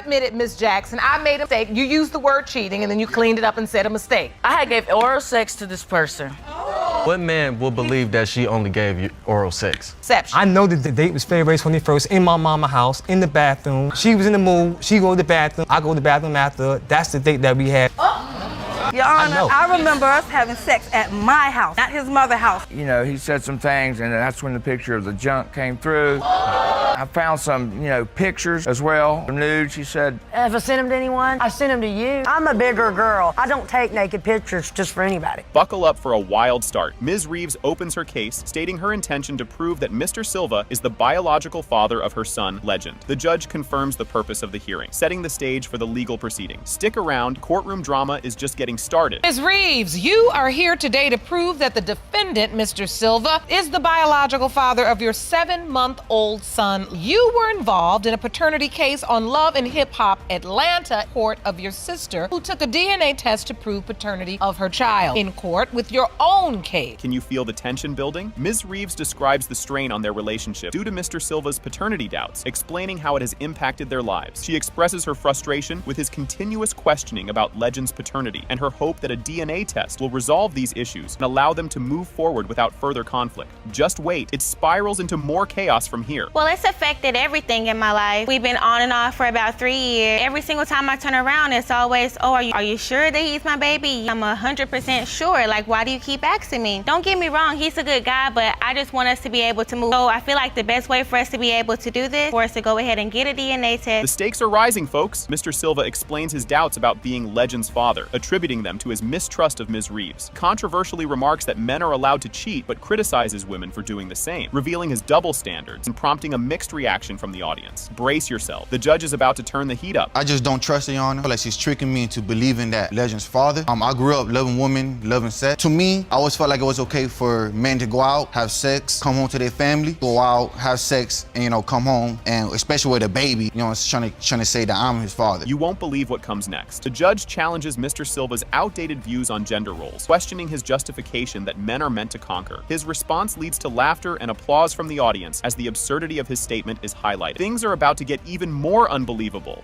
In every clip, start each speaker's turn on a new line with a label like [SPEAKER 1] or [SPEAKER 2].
[SPEAKER 1] admit it, Miss Jackson. I made a mistake. You used the word cheating, and then you cleaned it up and said a mistake.
[SPEAKER 2] I had gave oral sex to this person.
[SPEAKER 3] What man will believe that she only gave you oral sex?
[SPEAKER 1] Exception.
[SPEAKER 4] I know that the date was February 21st in my mama's house, in the bathroom. She was in the mood. She go to the bathroom. I go to the bathroom after. That's the date that we had.
[SPEAKER 5] Your Honor, I remember us having sex at my house, not his mother's house.
[SPEAKER 6] You know, he said some things, and that's when the picture of the junk came through. I found some, pictures as well, nudes, he said.
[SPEAKER 7] If I sent them to anyone, I sent them to you. I'm a bigger girl. I don't take naked pictures just for anybody.
[SPEAKER 8] Buckle up for a wild start. Ms. Reeves opens her case, stating her intention to prove that Mr. Silva is the biological father of her son, Legend. The judge confirms the purpose of the hearing, setting the stage for the legal proceedings. Stick around, courtroom drama is just getting started.
[SPEAKER 1] Ms. Reeves, you are here today to prove that the defendant, Mr. Silva, is the biological father of your 7-month-old son. You were involved in a paternity case on Love and Hip Hop Atlanta court of your sister, who took a DNA test to prove paternity of her child in court with your own case.
[SPEAKER 8] Can you feel the tension building? Ms. Reeves describes the strain on their relationship due to Mr. Silva's paternity doubts, explaining how it has impacted their lives. She expresses her frustration with his continuous questioning about Legend's paternity and her hope that a DNA test will resolve these issues and allow them to move forward without further conflict. Just wait, it spirals into more chaos from here.
[SPEAKER 9] Well, it's affected everything in my life. We've been on and off for about 3 years. Every single time I turn around, it's always, oh, are you sure that he's my baby? I'm 100% sure. Like, why do you keep asking me? Don't get me wrong, he's a good guy, but I just want us to be able to move. So I feel like the best way for us to be able to do this, for us to go ahead and get a DNA test.
[SPEAKER 8] The stakes are rising, folks. Mr. Silva explains his doubts about being Legend's father, attributing them to his mistrust of Ms. Reeves. Controversially remarks that men are allowed to cheat, but criticizes women for doing the same, revealing his double standards and prompting a mixed reaction from the audience. Brace yourself. The judge is about to turn the heat up.
[SPEAKER 10] I just don't trust her, Your Honor. I feel like she's tricking me into believing that Legend's father. I grew up loving women, loving sex. To me, I always felt like it was okay for men to go out, have sex, come home to their family, go out, have sex, and come home, and especially with a baby, trying to say that I'm his father.
[SPEAKER 8] You won't believe what comes next. The judge challenges Mr. Silva's outdated views on gender roles, questioning his justification that men are meant to conquer. His response leads to laughter and applause from the audience as the absurdity of his statement is highlighted. Things are about to get even more unbelievable.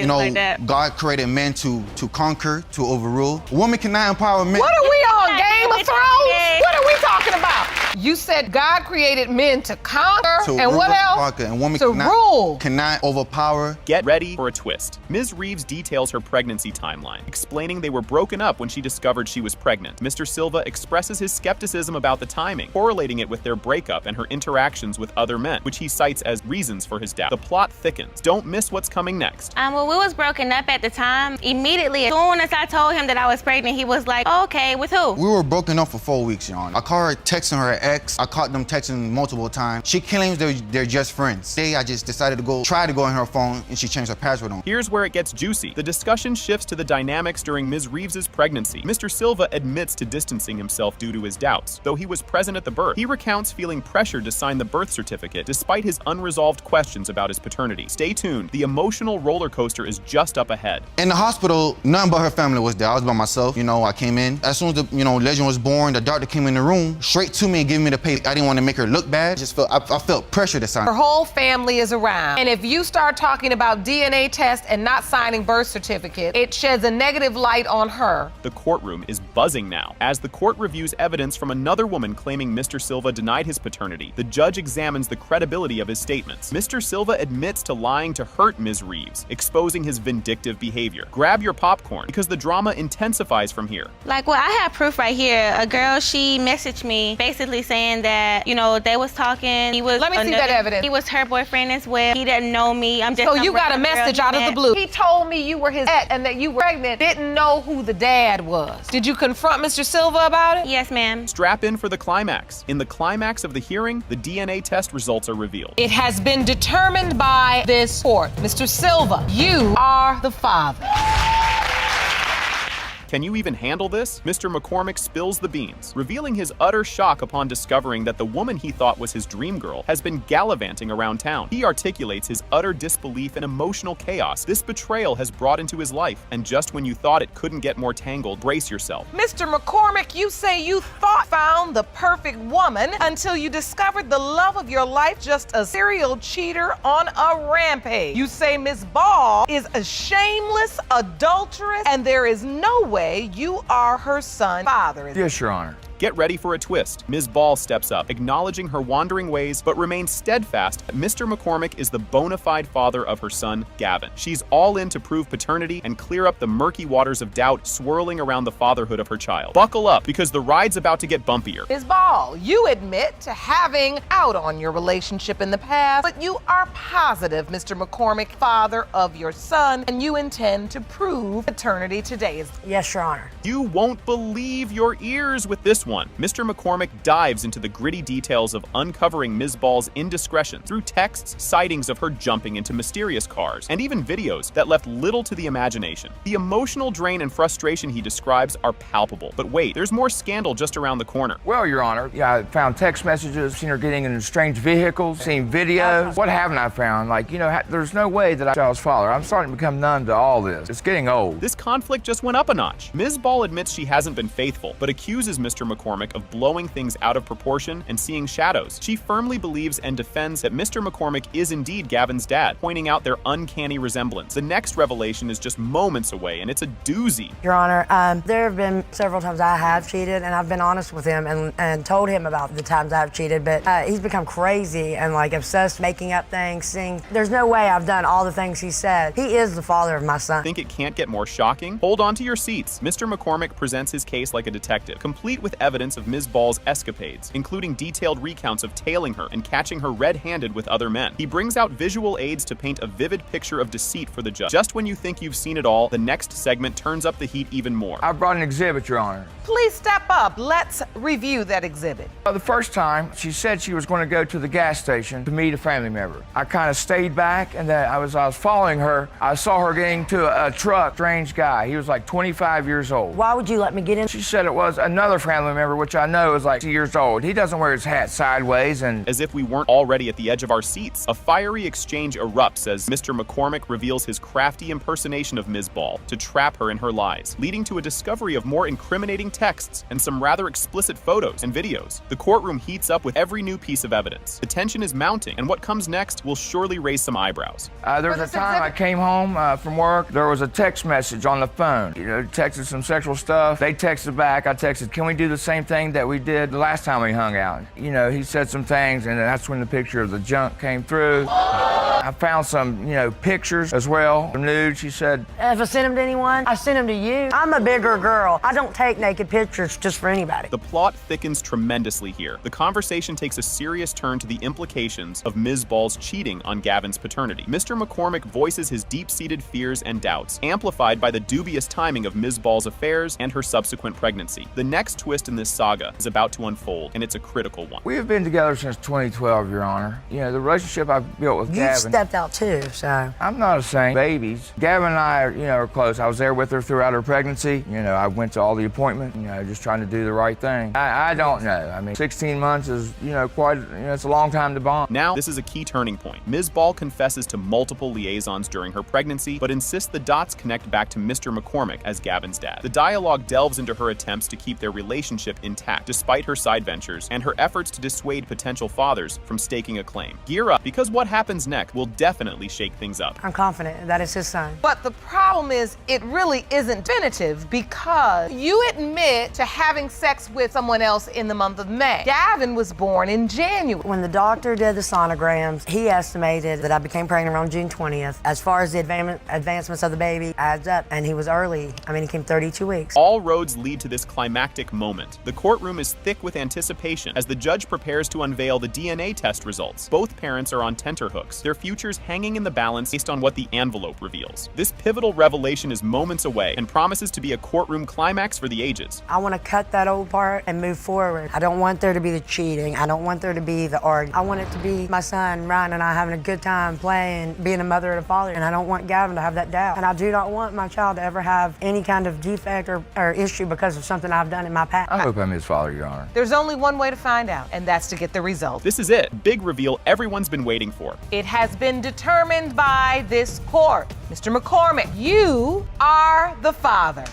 [SPEAKER 10] God created men to conquer, to overrule. A woman cannot empower men.
[SPEAKER 1] What are we on, Game of Thrones? What are we talking about? You said God created men to conquer, and what else?
[SPEAKER 10] And women
[SPEAKER 1] to rule.
[SPEAKER 10] Cannot overpower.
[SPEAKER 8] Get ready for a twist. Ms. Reeves details her pregnancy timeline, explaining they were broken up when she discovered she was pregnant. Mr. Silva expresses his skepticism about the timing, correlating it with their breakup and her interactions with other men, which he cites as reasons for his doubt. The plot thickens. Don't miss what's coming next.
[SPEAKER 9] Well, we was broken up at the time. Immediately, as soon as I told him that I was pregnant, he was like, oh, okay, with who?
[SPEAKER 10] We were broken up for 4 weeks, Your Honor. I caught her texting her ex. I caught them texting multiple times. She claims they're just friends. Today, I just decided to try to go in her phone, and she changed her password on.
[SPEAKER 8] Here's where it gets juicy. The discussion shifts to the dynamics during Ms. Reeves' pregnancy. Mr. Silva admits to distancing himself due to his doubts, though he was present at the birth. He recounts feeling pressured to sign the birth certificate despite his unresolved questions about his paternity. Stay tuned. The emotional roller coaster is just up ahead.
[SPEAKER 10] In the hospital, none but her family was there. I was by myself. I came in. As soon as Legend was born, the doctor came in the room, straight to me and gave me the paper. I didn't want to make her look bad. I felt pressure to sign.
[SPEAKER 1] Her whole family is around. And if you start talking about DNA tests and not signing birth certificate, it sheds a negative light on her.
[SPEAKER 8] The courtroom is buzzing now. As the court reviews evidence from another woman claiming Mr. Silva denied his paternity, the judge examines the credibility of his statements. Mr. Silva admits to lying to hurt Ms. Reeves, exposing his vindictive behavior. Grab your popcorn, because the drama intensifies from here.
[SPEAKER 9] I have proof right here. A girl, she messaged me basically saying that, they was talking.
[SPEAKER 1] Let me see that evidence.
[SPEAKER 9] He was her boyfriend as well. He didn't know me. I'm just
[SPEAKER 1] So you got a message out of the blue. He told me you were his ex and that you were pregnant, didn't know who the dad was. Did you confront Mr. Silva about it?
[SPEAKER 9] Yes, ma'am.
[SPEAKER 8] Strap in for the climax. In the climax of the hearing, the DNA test results are revealed.
[SPEAKER 1] It has been determined by this court. Mr. Silva, you are the father.
[SPEAKER 8] Can you even handle this? Mr. McCormick spills the beans, revealing his utter shock upon discovering that the woman he thought was his dream girl has been gallivanting around town. He articulates his utter disbelief and emotional chaos this betrayal has brought into his life, and just when you thought it couldn't get more tangled, brace yourself.
[SPEAKER 1] Mr. McCormick, you say you thought found the perfect woman until you discovered the love of your life, just a serial cheater on a rampage. You say Ms. Ball is a shameless adulteress, and there is no way you are her son's father.
[SPEAKER 6] Yes, Your Honor.
[SPEAKER 8] Get ready for a twist. Ms. Ball steps up, acknowledging her wandering ways, but remains steadfast that Mr. McCormick is the bona fide father of her son, Gavin. She's all in to prove paternity and clear up the murky waters of doubt swirling around the fatherhood of her child. Buckle up, because the ride's about to get bumpier.
[SPEAKER 1] Ms. Ball, you admit to having out on your relationship in the past, but you are positive Mr. McCormick, father of your son, and you intend to prove paternity today.
[SPEAKER 7] Yes, Your Honor.
[SPEAKER 8] You won't believe your ears with this one. Mr. McCormick dives into the gritty details of uncovering Ms. Ball's indiscretion through texts, sightings of her jumping into mysterious cars, and even videos that left little to the imagination. The emotional drain and frustration he describes are palpable. But wait, there's more scandal just around the corner.
[SPEAKER 6] Well, Your Honor, yeah, I found text messages, seen her getting in strange vehicles, seen videos. What haven't I found? Like, there's no way that I was father. I'm starting to become numb to all this. It's getting old.
[SPEAKER 8] This conflict just went up a notch. Ms. Ball admits she hasn't been faithful, but accuses Mr. McCormick of blowing things out of proportion and seeing shadows. She firmly believes and defends that Mr. McCormick is indeed Gavin's dad, pointing out their uncanny resemblance. The next revelation is just moments away, and it's a doozy.
[SPEAKER 7] Your Honor, there have been several times I have cheated, and I've been honest with him and told him about the times I've cheated, but he's become crazy and obsessed, making up things, saying there's no way I've done all the things he said. He is the father of my son.
[SPEAKER 8] Think it can't get more shocking? Hold on to your seats. Mr. McCormick presents his case like a detective, complete with evidence of Ms. Ball's escapades, including detailed recounts of tailing her and catching her red-handed with other men. He brings out visual aids to paint a vivid picture of deceit for the judge. Just when you think you've seen it all, the next segment turns up the heat even more.
[SPEAKER 6] I brought an exhibit, Your Honor.
[SPEAKER 1] Please step up. Let's review that exhibit.
[SPEAKER 6] The first time, she said she was going to go to the gas station to meet a family member. I kind of stayed back, and I was following her. I saw her getting to a truck. Strange guy. He was like 25 years old.
[SPEAKER 7] Why would you let me get in?
[SPEAKER 6] She said it was another family member, which I know is like 2 years old. He doesn't wear his hat sideways and...
[SPEAKER 8] As if we weren't already at the edge of our seats, a fiery exchange erupts as Mr. McCormick reveals his crafty impersonation of Ms. Ball to trap her in her lies, leading to a discovery of more incriminating texts and some rather explicit photos and videos. The courtroom heats up with every new piece of evidence. The tension is mounting, and what comes next will surely raise some eyebrows.
[SPEAKER 6] There was a time I came home from work. There was a text message on the phone. Texted some sexual stuff. They texted back. I texted, can we do the same thing that we did the last time we hung out? He said some things, and that's when the picture of the junk came through. I found some, pictures as well. Nude, she said.
[SPEAKER 7] If I sent him to anyone, I sent him to you. I'm a bigger girl. I don't take naked pictures just for anybody.
[SPEAKER 8] The plot thickens tremendously here. The conversation takes a serious turn to the implications of Ms. Ball's cheating on Gavin's paternity. Mr. McCormick voices his deep-seated fears and doubts, amplified by the dubious timing of Ms. Ball's affairs and her subsequent pregnancy. The next twist in this saga is about to unfold, and it's a critical one.
[SPEAKER 6] We have been together since 2012, Your Honor. The relationship I've built with Gavin.
[SPEAKER 7] You stepped out too, so.
[SPEAKER 6] I'm not a saint. Babies. Gavin and I are close. I was there with her throughout her pregnancy. I went to all the appointments, just trying to do the right thing. I don't know. 16 months is, it's a long time to bond.
[SPEAKER 8] Now, this is a key turning point. Ms. Ball confesses to multiple liaisons during her pregnancy, but insists the dots connect back to Mr. McCormick as Gavin's dad. The dialogue delves into her attempts to keep their relationship intact, despite her side ventures, and her efforts to dissuade potential fathers from staking a claim. Gear up, because what happens next will definitely shake things up.
[SPEAKER 7] I'm confident that is his son.
[SPEAKER 1] But the problem is, it really isn't definitive because you admit to having sex with someone else in the month of May. Gavin was born in January.
[SPEAKER 7] When the doctor did the sonograms, he estimated that I became pregnant around June 20th. As far as the advancements of the baby adds up, and he was early. He came 32 weeks.
[SPEAKER 8] All roads lead to this climactic moment. The courtroom is thick with anticipation as the judge prepares to unveil the DNA test results. Both parents are on tenterhooks, their future futures hanging in the balance based on what the envelope reveals. This pivotal revelation is moments away and promises to be a courtroom climax for the ages.
[SPEAKER 7] I want to cut that old part and move forward. I don't want there to be the cheating. I don't want there to be the arguing. I want it to be my son, Ryan, and I having a good time playing, being a mother and a father, and I don't want Gavin to have that doubt. And I do not want my child to ever have any kind of defect or issue because of something I've done in my past.
[SPEAKER 6] I hope I'm his father, Your Honor.
[SPEAKER 1] There's only one way to find out, and that's to get the result.
[SPEAKER 8] This is it. Big reveal everyone's been waiting for.
[SPEAKER 1] It has been determined by this court. Mr. McCormick, you are the father.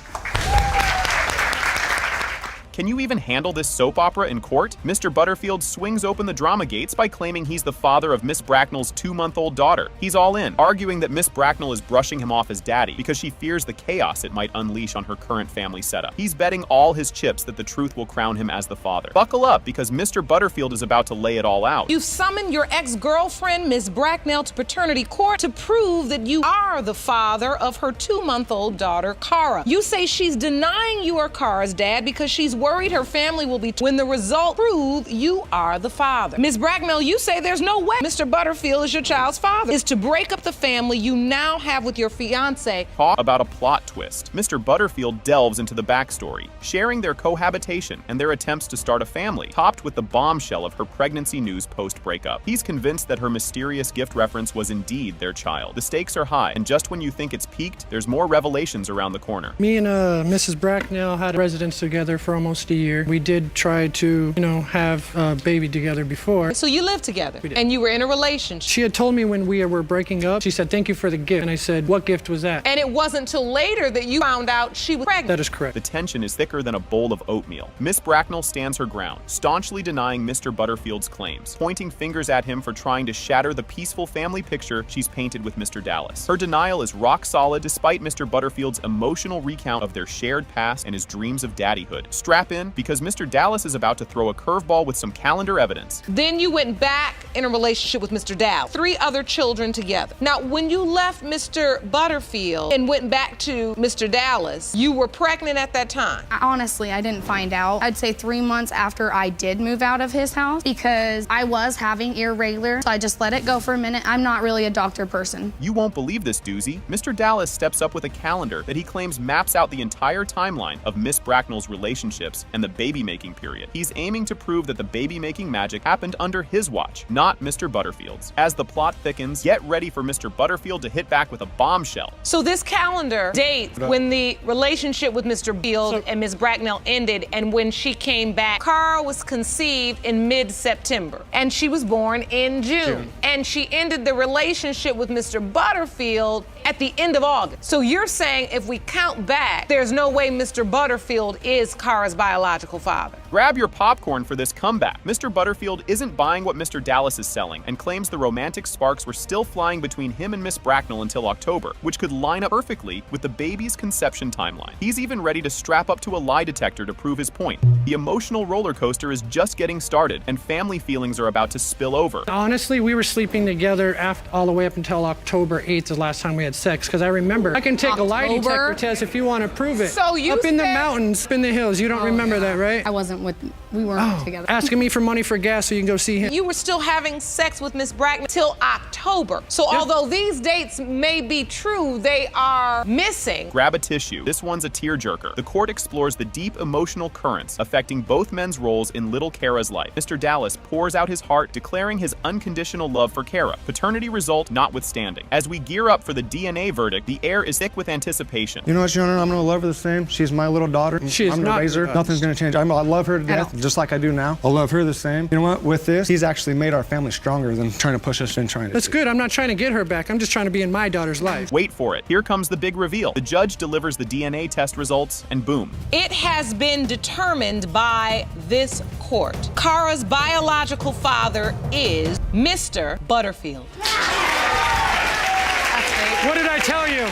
[SPEAKER 8] Can you even handle this soap opera in court? Mr. Butterfield swings open the drama gates by claiming he's the father of Miss Bracknell's 2-month-old daughter. He's all in, arguing that Miss Bracknell is brushing him off as daddy because she fears the chaos it might unleash on her current family setup. He's betting all his chips that the truth will crown him as the father. Buckle up, because Mr. Butterfield is about to lay it all out.
[SPEAKER 1] You've summoned your ex-girlfriend, Miss Bracknell, to paternity court to prove that you are the father of her 2-month-old daughter, Cara. You say she's denying you are Cara's dad because she's worried her family will be when the result prove you are the father. Ms. Bracknell, you say there's no way Mr. Butterfield is your child's father. Is to break up the family you now have with your fiance.
[SPEAKER 8] Talk about a plot twist. Mr. Butterfield delves into the backstory, sharing their cohabitation and their attempts to start a family, topped with the bombshell of her pregnancy news post-breakup. He's convinced that her mysterious gift reference was indeed their child. The stakes are high, and just when you think it's peaked, there's more revelations around the corner.
[SPEAKER 11] Me and Mrs. Bracknell had residence together for almost a year. We did try to, have a baby together before.
[SPEAKER 1] So you lived together,
[SPEAKER 11] We did.
[SPEAKER 1] and you were in a relationship.
[SPEAKER 11] She had told me when we were breaking up, she said, "Thank you for the gift." And I said, "What gift was that?"
[SPEAKER 1] And it wasn't till later that you found out she was pregnant.
[SPEAKER 11] That is correct.
[SPEAKER 8] The tension is thicker than a bowl of oatmeal. Miss Bracknell stands her ground, staunchly denying Mr. Butterfield's claims, pointing fingers at him for trying to shatter the peaceful family picture she's painted with Mr. Dallas. Her denial is rock solid despite Mr. Butterfield's emotional recount of their shared past and his dreams of daddyhood. Strap in, because Mr. Dallas is about to throw a curveball with some calendar evidence.
[SPEAKER 1] Then you went back in a relationship with Mr. Dallas, 3 other children together. Now, when you left Mr. Butterfield and went back to Mr. Dallas, you were pregnant at that time.
[SPEAKER 12] Honestly, I didn't find out. I'd say 3 months after I did move out of his house because I was having irregular, so I just let it go for a minute. I'm not really a doctor person.
[SPEAKER 8] You won't believe this, doozy. Mr. Dallas steps up with a calendar that he claims maps out the entire timeline of Miss Bracknell's relationships and the baby-making period. He's aiming to prove that the baby-making magic happened under his watch, not Mr. Butterfield's. As the plot thickens, get ready for Mr. Butterfield to hit back with a bombshell.
[SPEAKER 1] So this calendar dates when the relationship with Mr. Field and Ms. Bracknell ended and when she came back. Cara was conceived in mid-September and she was born in June. And she ended the relationship with Mr. Butterfield at the end of August. So you're saying if we count back, there's no way Mr. Butterfield is Cara's biological father.
[SPEAKER 8] Grab your popcorn for this comeback. Mr. Butterfield isn't buying what Mr. Dallas is selling and claims the romantic sparks were still flying between him and Miss Bracknell until October, which could line up perfectly with the baby's conception timeline. He's even ready to strap up to a lie detector to prove his point. The emotional roller coaster is just getting started, and family feelings are about to spill over.
[SPEAKER 11] Honestly, we were sleeping together all the way up until October 8th, the last time we had sex, because I remember. I can take a lie detector test if you want to prove it.
[SPEAKER 1] So you
[SPEAKER 11] up in the
[SPEAKER 1] said-
[SPEAKER 11] mountains, up in the hills. You don't remember that, right?
[SPEAKER 12] I wasn't we weren't together.
[SPEAKER 11] Asking me for money for gas so you can go see him.
[SPEAKER 1] You were still having sex with Miss Bracknell till October. So although these dates may be true, they are missing.
[SPEAKER 8] Grab a tissue. This one's a tearjerker. The court explores the deep emotional currents affecting both men's roles in little Cara's life. Mr. Dallas pours out his heart, declaring his unconditional love for Cara, paternity result notwithstanding. As we gear up for the DNA verdict, the air is thick with anticipation.
[SPEAKER 13] You know what, Your Honor? I'm gonna love her the same. She's my little daughter.
[SPEAKER 11] She is
[SPEAKER 13] I'm gonna
[SPEAKER 11] not
[SPEAKER 13] raise her.
[SPEAKER 11] your
[SPEAKER 13] Nothing's gonna change. I love her to death, just like I do now. I'll love her the same. You know what? With this, he's actually made our family stronger than trying to push us and trying to.
[SPEAKER 11] That's good. I'm not trying to get her back. I'm just trying to be in my daughter's life.
[SPEAKER 8] Wait for it. Here comes the big reveal. The judge delivers the DNA test results, and boom.
[SPEAKER 1] It has been determined by this court. Cara's biological father is Mr. Butterfield.
[SPEAKER 11] What did I tell you?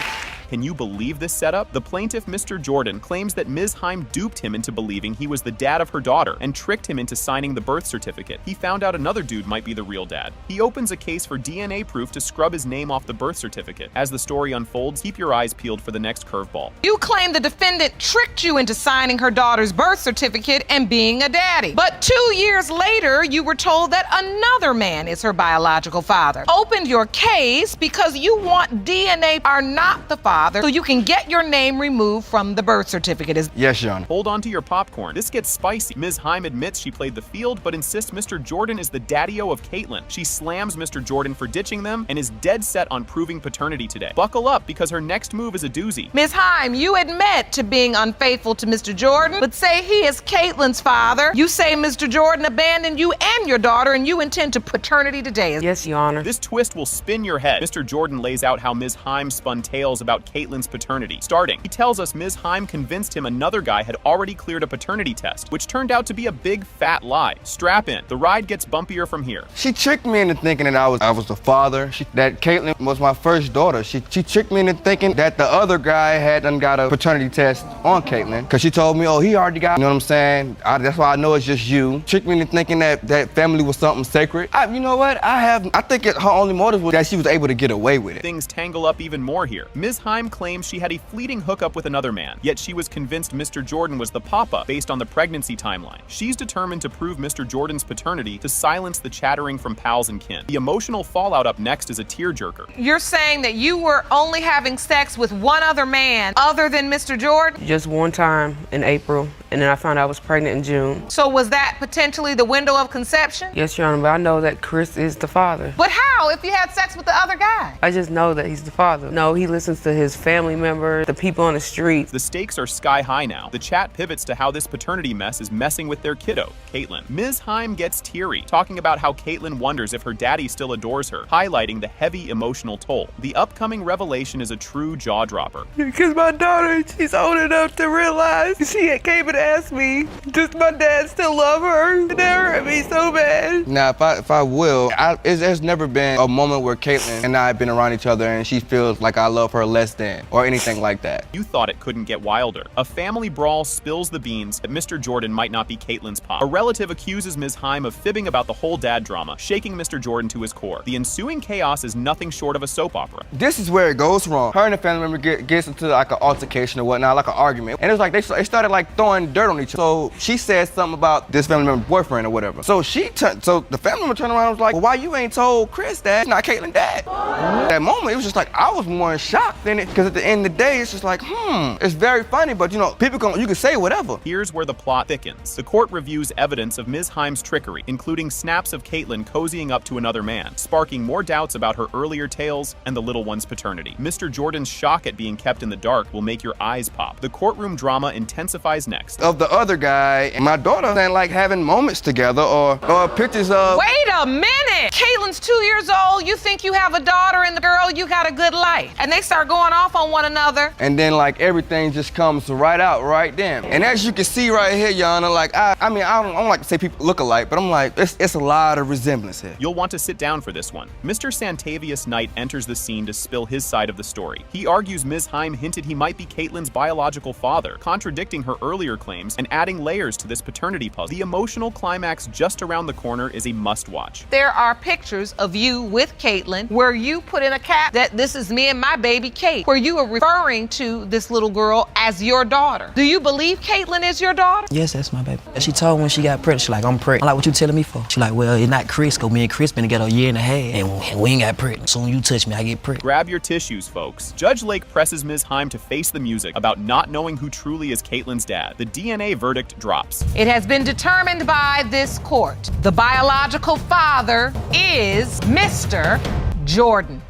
[SPEAKER 8] Can you believe this setup? The plaintiff, Mr. Jordan, claims that Ms. Heim duped him into believing he was the dad of her daughter and tricked him into signing the birth certificate. He found out another dude might be the real dad. He opens a case for DNA proof to scrub his name off the birth certificate. As the story unfolds, keep your eyes peeled for the next curveball.
[SPEAKER 1] You claim the defendant tricked you into signing her daughter's birth certificate and being a daddy. But 2 years later, you were told that another man is her biological father. Opened your case because you want DNA are not the father so you can get your name removed from the birth certificate.
[SPEAKER 14] Yes, Your Honor.
[SPEAKER 8] Hold on to your popcorn. This gets spicy. Ms. Heim admits she played the field, but insists Mr. Jordan is the daddy-o of Caitlyn. She slams Mr. Jordan for ditching them and is dead set on proving paternity today. Buckle up, because her next move is a doozy.
[SPEAKER 1] Ms. Heim, you admit to being unfaithful to Mr. Jordan, but say he is Caitlyn's father. You say Mr. Jordan abandoned you and your daughter, and you intend to paternity today.
[SPEAKER 2] Yes, Your Honor.
[SPEAKER 8] This twist will spin your head. Mr. Jordan lays out how Ms. Heim spun tales about Caitlyn's paternity. Starting, he tells us Ms. Heim convinced him another guy had already cleared a paternity test, which turned out to be a big fat lie. Strap in. The ride gets bumpier from here.
[SPEAKER 14] She tricked me into thinking that I was the father, that Caitlyn was my first daughter. She tricked me into thinking that the other guy had done got a paternity test on Caitlyn, because she told me, oh, he already got, you know what I'm saying? That's why I know it's just you. Tricked me into thinking that family was something sacred. You know what? I think her only motive was that she was able to get away with it.
[SPEAKER 8] Things tangle up even more here. Ms. Heim claims she had a fleeting hookup with another man, yet she was convinced Mr. Jordan was the papa based on the pregnancy timeline. She's determined to prove Mr. Jordan's paternity to silence the chattering from pals and kin. The emotional fallout up next is a tearjerker.
[SPEAKER 1] You're saying that you were only having sex with one other man other than Mr. Jordan?
[SPEAKER 2] Just one time in April, and then I found out I was pregnant in June.
[SPEAKER 1] So was that potentially the window of conception?
[SPEAKER 2] Yes, Your Honor, but I know that Chris is the father.
[SPEAKER 1] But how if you had sex with the other guy?
[SPEAKER 2] I just know that he's the father. No, he listens to his family members, the people on the street.
[SPEAKER 8] The stakes are sky high now. The chat pivots to how this paternity mess is messing with their kiddo, Caitlyn. Ms. Heim gets teary, talking about how Caitlyn wonders if her daddy still adores her, highlighting the heavy emotional toll. The upcoming revelation is a true jaw-dropper.
[SPEAKER 2] Because my daughter, she's old enough to realize she came and asked me, does my dad still love her? That hurt me so bad.
[SPEAKER 14] Now, if I will, there's never been a moment where Caitlyn and I have been around each other and she feels like I love her less than, or anything like that.
[SPEAKER 8] You thought it couldn't get wilder. A family brawl spills the beans that Mr. Jordan might not be Caitlyn's pop. A relative accuses Ms. Heim of fibbing about the whole dad drama, shaking Mr. Jordan to his core. The ensuing chaos is nothing short of a soap opera.
[SPEAKER 14] This is where it goes wrong. Her and the family member gets into like an altercation or whatnot, like an argument. And it was like they started like throwing dirt on each other. So she said something about this family member's boyfriend or whatever. So the family member turned around and was like, well, why you ain't told Chris that it's not Caitlyn's dad? That moment, it was just like, I was more in shock than it, because at the end of the day, it's just like, it's very funny, but you know, you can say whatever.
[SPEAKER 8] Here's where the plot thickens. The court reviews evidence of Ms. Heim's trickery, including snaps of Caitlyn cozying up to another man, sparking more doubts about her earlier tales and the little one's paternity. Mr. Jordan's shock at being kept in the dark will make your eyes pop. The courtroom drama intensifies next.
[SPEAKER 14] Of the other guy and my daughter, and like having moments together or pictures of...
[SPEAKER 1] Wait a minute! Caitlyn's 2 years old, you think you have a daughter and the girl, you got a good life. And they start going off on one another.
[SPEAKER 14] And then like everything just comes right out right then. And as you can see right here, Yana, like I don't like to say people look alike, but I'm like, it's a lot of resemblance here.
[SPEAKER 8] You'll want to sit down for this one. Mr. Santavius Knight enters the scene to spill his side of the story. He argues Ms. Heim hinted he might be Caitlyn's biological father, contradicting her earlier claims and adding layers to this paternity puzzle. The emotional climax just around the corner is a must-watch.
[SPEAKER 1] There are pictures of you with Caitlyn where you put in a cap that this is me and my baby Kate, where you are referring to this little girl as your daughter. Do you believe Caitlyn is your daughter?
[SPEAKER 15] Yes, that's my baby. She told me when she got pregnant, she like, I'm pregnant. I'm like, what you telling me for? She like, well, it's not Chris, because me and Chris been together a year and a half, and we ain't got pregnant. Soon you touch me, I get pregnant.
[SPEAKER 8] Grab your tissues, folks. Judge Lake presses Ms. Heim to face the music about not knowing who truly is Caitlyn's dad. The DNA verdict drops.
[SPEAKER 1] It has been determined by this court. The biological father is Mr. Jordan.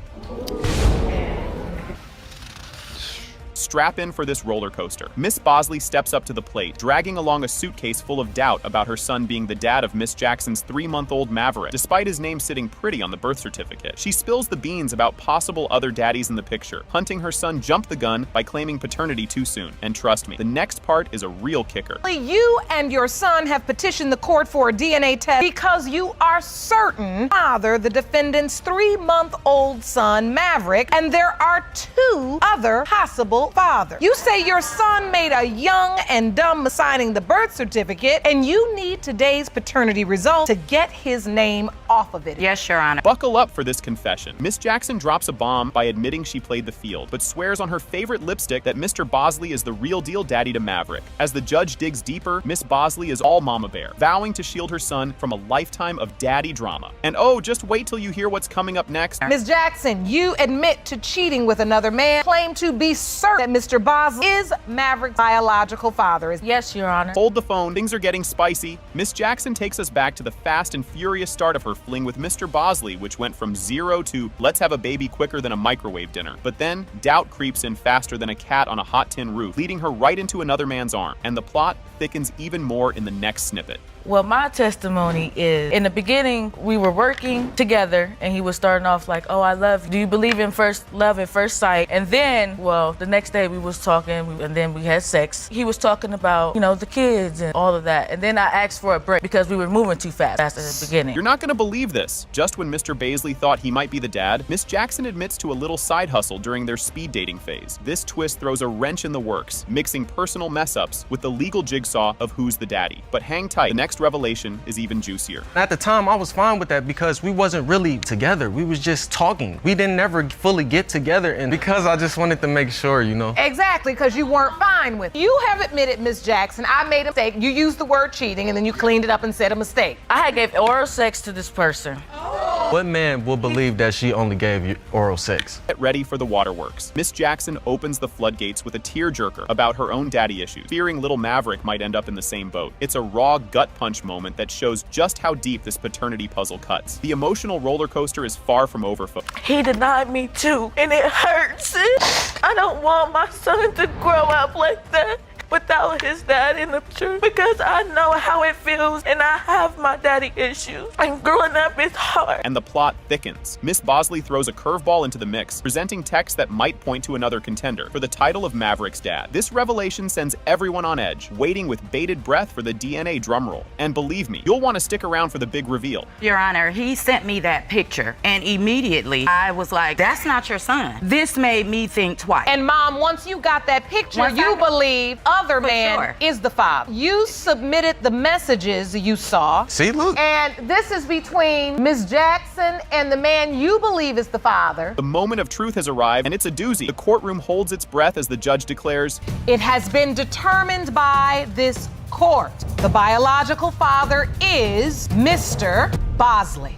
[SPEAKER 8] Strap in for this roller coaster. Miss Bosley steps up to the plate, dragging along a suitcase full of doubt about her son being the dad of Miss Jackson's 3-month-old Maverick, despite his name sitting pretty on the birth certificate. She spills the beans about possible other daddies in the picture, hunting her son jumped the gun by claiming paternity too soon. And trust me, the next part is a real kicker.
[SPEAKER 1] You and your son have petitioned the court for a DNA test because you are certain father the defendant's 3-month-old son, Maverick, and there are 2 other possible fathers. You say your son made a young and dumb signing the birth certificate, and you need today's paternity result to get his name off of it.
[SPEAKER 16] Yes, Your Honor.
[SPEAKER 8] Buckle up for this confession. Miss Jackson drops a bomb by admitting she played the field, but swears on her favorite lipstick that Mr. Bosley is the real deal daddy to Maverick. As the judge digs deeper, Miss Bosley is all mama bear, vowing to shield her son from a lifetime of daddy drama. And oh, just wait till you hear what's coming up next.
[SPEAKER 1] Ms. Jackson, you admit to cheating with another man, claim to be certain that Mr. Bosley is Maverick's biological father.
[SPEAKER 16] Yes, Your Honor.
[SPEAKER 8] Hold the phone, things are getting spicy. Miss Jackson takes us back to the fast and furious start of her fling with Mr. Bosley, which went from 0 to let's have a baby quicker than a microwave dinner. But then, doubt creeps in faster than a cat on a hot tin roof, leading her right into another man's arm. And the plot thickens even more in the next snippet.
[SPEAKER 16] Well, my testimony is, in the beginning, we were working together, and he was starting off like, oh, I love you. Do you believe in love at first sight? And then, well, the next day we was talking, and then we had sex. He was talking about, the kids and all of that. And then I asked for a break because we were moving too fast at the beginning.
[SPEAKER 8] You're not gonna believe this. Just when Mr. Baisley thought he might be the dad, Miss Jackson admits to a little side hustle during their speed dating phase. This twist throws a wrench in the works, mixing personal mess-ups with the legal jigsaw of who's the daddy. But hang tight, the next revelation is even juicier.
[SPEAKER 3] At the time, I was fine with that because we wasn't really together. We was just talking. We didn't never fully get together, and because I just wanted to make sure,
[SPEAKER 1] Exactly, because you weren't fine with it. You have admitted, Ms. Jackson, I made a mistake. You used the word cheating, and then you cleaned it up and said a mistake.
[SPEAKER 16] I had gave oral sex to this person.
[SPEAKER 3] What man will believe that she only gave you oral sex?
[SPEAKER 8] Get ready for the waterworks. Miss Jackson opens the floodgates with a tearjerker about her own daddy issues, fearing little Maverick might end up in the same boat. It's a raw gut punch moment that shows just how deep this paternity puzzle cuts. The emotional roller coaster is far from over.
[SPEAKER 16] He denied me too, and it hurts. I don't want my son to grow up like that without his dad in the picture, because I know how it feels and I have my daddy issues, and growing up is hard.
[SPEAKER 8] And the plot thickens. Miss Bosley throws a curveball into the mix, presenting text that might point to another contender for the title of Maverick's dad. This revelation sends everyone on edge, waiting with bated breath for the DNA drumroll. And believe me, you'll want to stick around for the big reveal.
[SPEAKER 16] Your Honor, he sent me that picture, and immediately I was like, that's not your son. This made me think twice.
[SPEAKER 1] And Mom, once you got that picture, you believe other man is the father. You submitted the messages you saw.
[SPEAKER 3] See, look.
[SPEAKER 1] And this is between Ms. Jackson and the man you believe is the father.
[SPEAKER 8] The moment of truth has arrived, and it's a doozy. The courtroom holds its breath as the judge declares,
[SPEAKER 1] it has been determined by this court. The biological father is Mr. Bosley.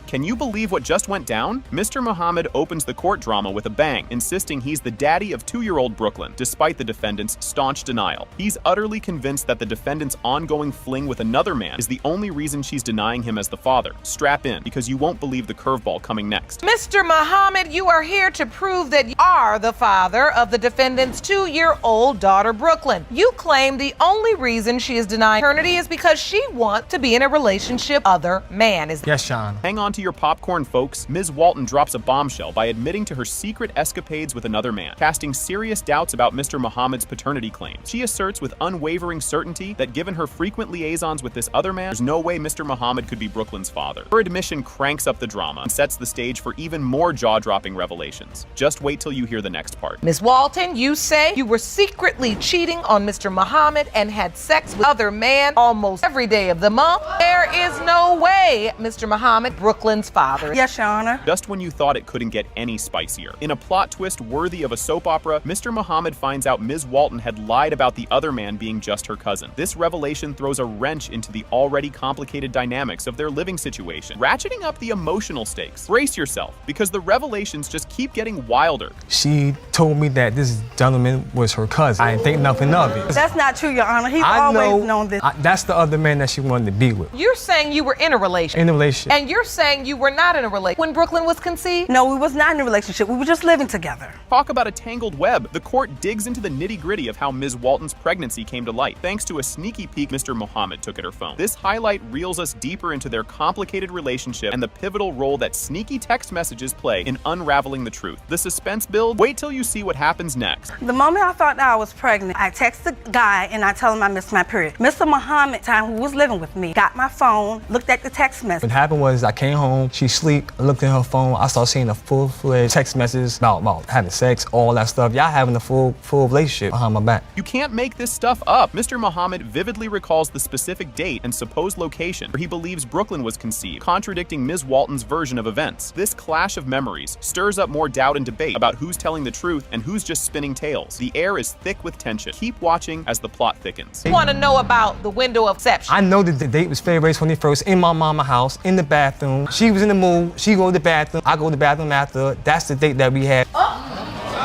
[SPEAKER 8] Can you believe what just went down? Mr. Muhammad opens the court drama with a bang, insisting he's the daddy of 2-year-old Brooklyn, despite the defendant's staunch denial. He's utterly convinced that the defendant's ongoing fling with another man is the only reason she's denying him as the father. Strap in, because you won't believe the curveball coming next.
[SPEAKER 1] Mr. Muhammad, you are here to prove that you are the father of the defendant's 2-year-old daughter, Brooklyn. You claim the only reason she is denying paternity is because she wants to be in a relationship with other man.
[SPEAKER 4] Yes, Sean.
[SPEAKER 8] Hang on to your popcorn, folks. Ms. Walton drops a bombshell by admitting to her secret escapades with another man, casting serious doubts about Mr. Muhammad's paternity claims. She asserts with unwavering certainty that given her frequent liaisons with this other man, there's no way Mr. Muhammad could be Brooklyn's father. Her admission cranks up the drama and sets the stage for even more jaw-dropping revelations. Just wait till you hear the next part.
[SPEAKER 1] Ms. Walton, you say you were secretly cheating on Mr. Muhammad and had sex with other man almost every day of the month. There is no way Mr. Muhammad, Brooklyn's father.
[SPEAKER 5] Yes, Your Honor.
[SPEAKER 8] Just when you thought it couldn't get any spicier. In a plot twist worthy of a soap opera, Mr. Muhammad finds out Ms. Walton had lied about the other man being just her cousin. This revelation throws a wrench into the already complicated dynamics of their living situation, ratcheting up the emotional stakes. Brace yourself, because the revelations just keep getting wilder.
[SPEAKER 4] She told me that this gentleman was her cousin. I didn't think nothing of it.
[SPEAKER 5] That's not true, Your Honor. He's always known this.
[SPEAKER 4] That's the other man that she wanted to be with.
[SPEAKER 1] You're saying you were in a relationship.
[SPEAKER 4] In a relationship.
[SPEAKER 1] And you're saying saying you were not in a relationship when Brooklyn was conceived?
[SPEAKER 5] No, we was not in a relationship. We were just living together.
[SPEAKER 8] Talk about a tangled web. The court digs into the nitty-gritty of how Ms. Walton's pregnancy came to light, thanks to a sneaky peek Mr. Muhammad took at her phone. This highlight reels us deeper into their complicated relationship and the pivotal role that sneaky text messages play in unraveling the truth. The suspense build? Wait till you see what happens next.
[SPEAKER 5] The moment I found out I was pregnant, I texted the guy and I told him I missed my period. Mr. Muhammad, who was living with me, got my phone, looked at the text message.
[SPEAKER 4] What happened was I came home, she sleep, I looked at her phone, I started seeing a full-fledged text message about having sex, all that stuff. Y'all having a full relationship behind my back.
[SPEAKER 8] You can't make this stuff up. Mr. Muhammad vividly recalls the specific date and supposed location where he believes Brooklyn was conceived, contradicting Ms. Walton's version of events. This clash of memories stirs up more doubt and debate about who's telling the truth and who's just spinning tales. The air is thick with tension. Keep watching as the plot thickens.
[SPEAKER 1] I want to know about the window of deception.
[SPEAKER 4] I know that the date was February 21st in my mama's house, in the bathroom. She was in the mood, she go to the bathroom, I go to the bathroom after. That's the date that we had.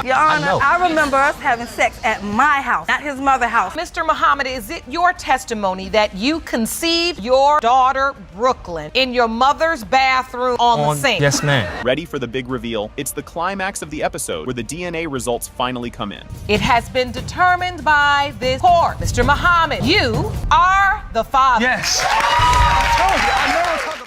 [SPEAKER 5] Your Honor, I remember us having sex at my house, not his mother's house.
[SPEAKER 1] Mr. Muhammad, is it your testimony that you conceived your daughter, Brooklyn, in your mother's bathroom on the sink?
[SPEAKER 4] Yes, ma'am.
[SPEAKER 8] Ready for the big reveal? It's the climax of the episode where the DNA results finally come in.
[SPEAKER 1] It has been determined by this court. Mr. Muhammad, you are the father.
[SPEAKER 4] Yes.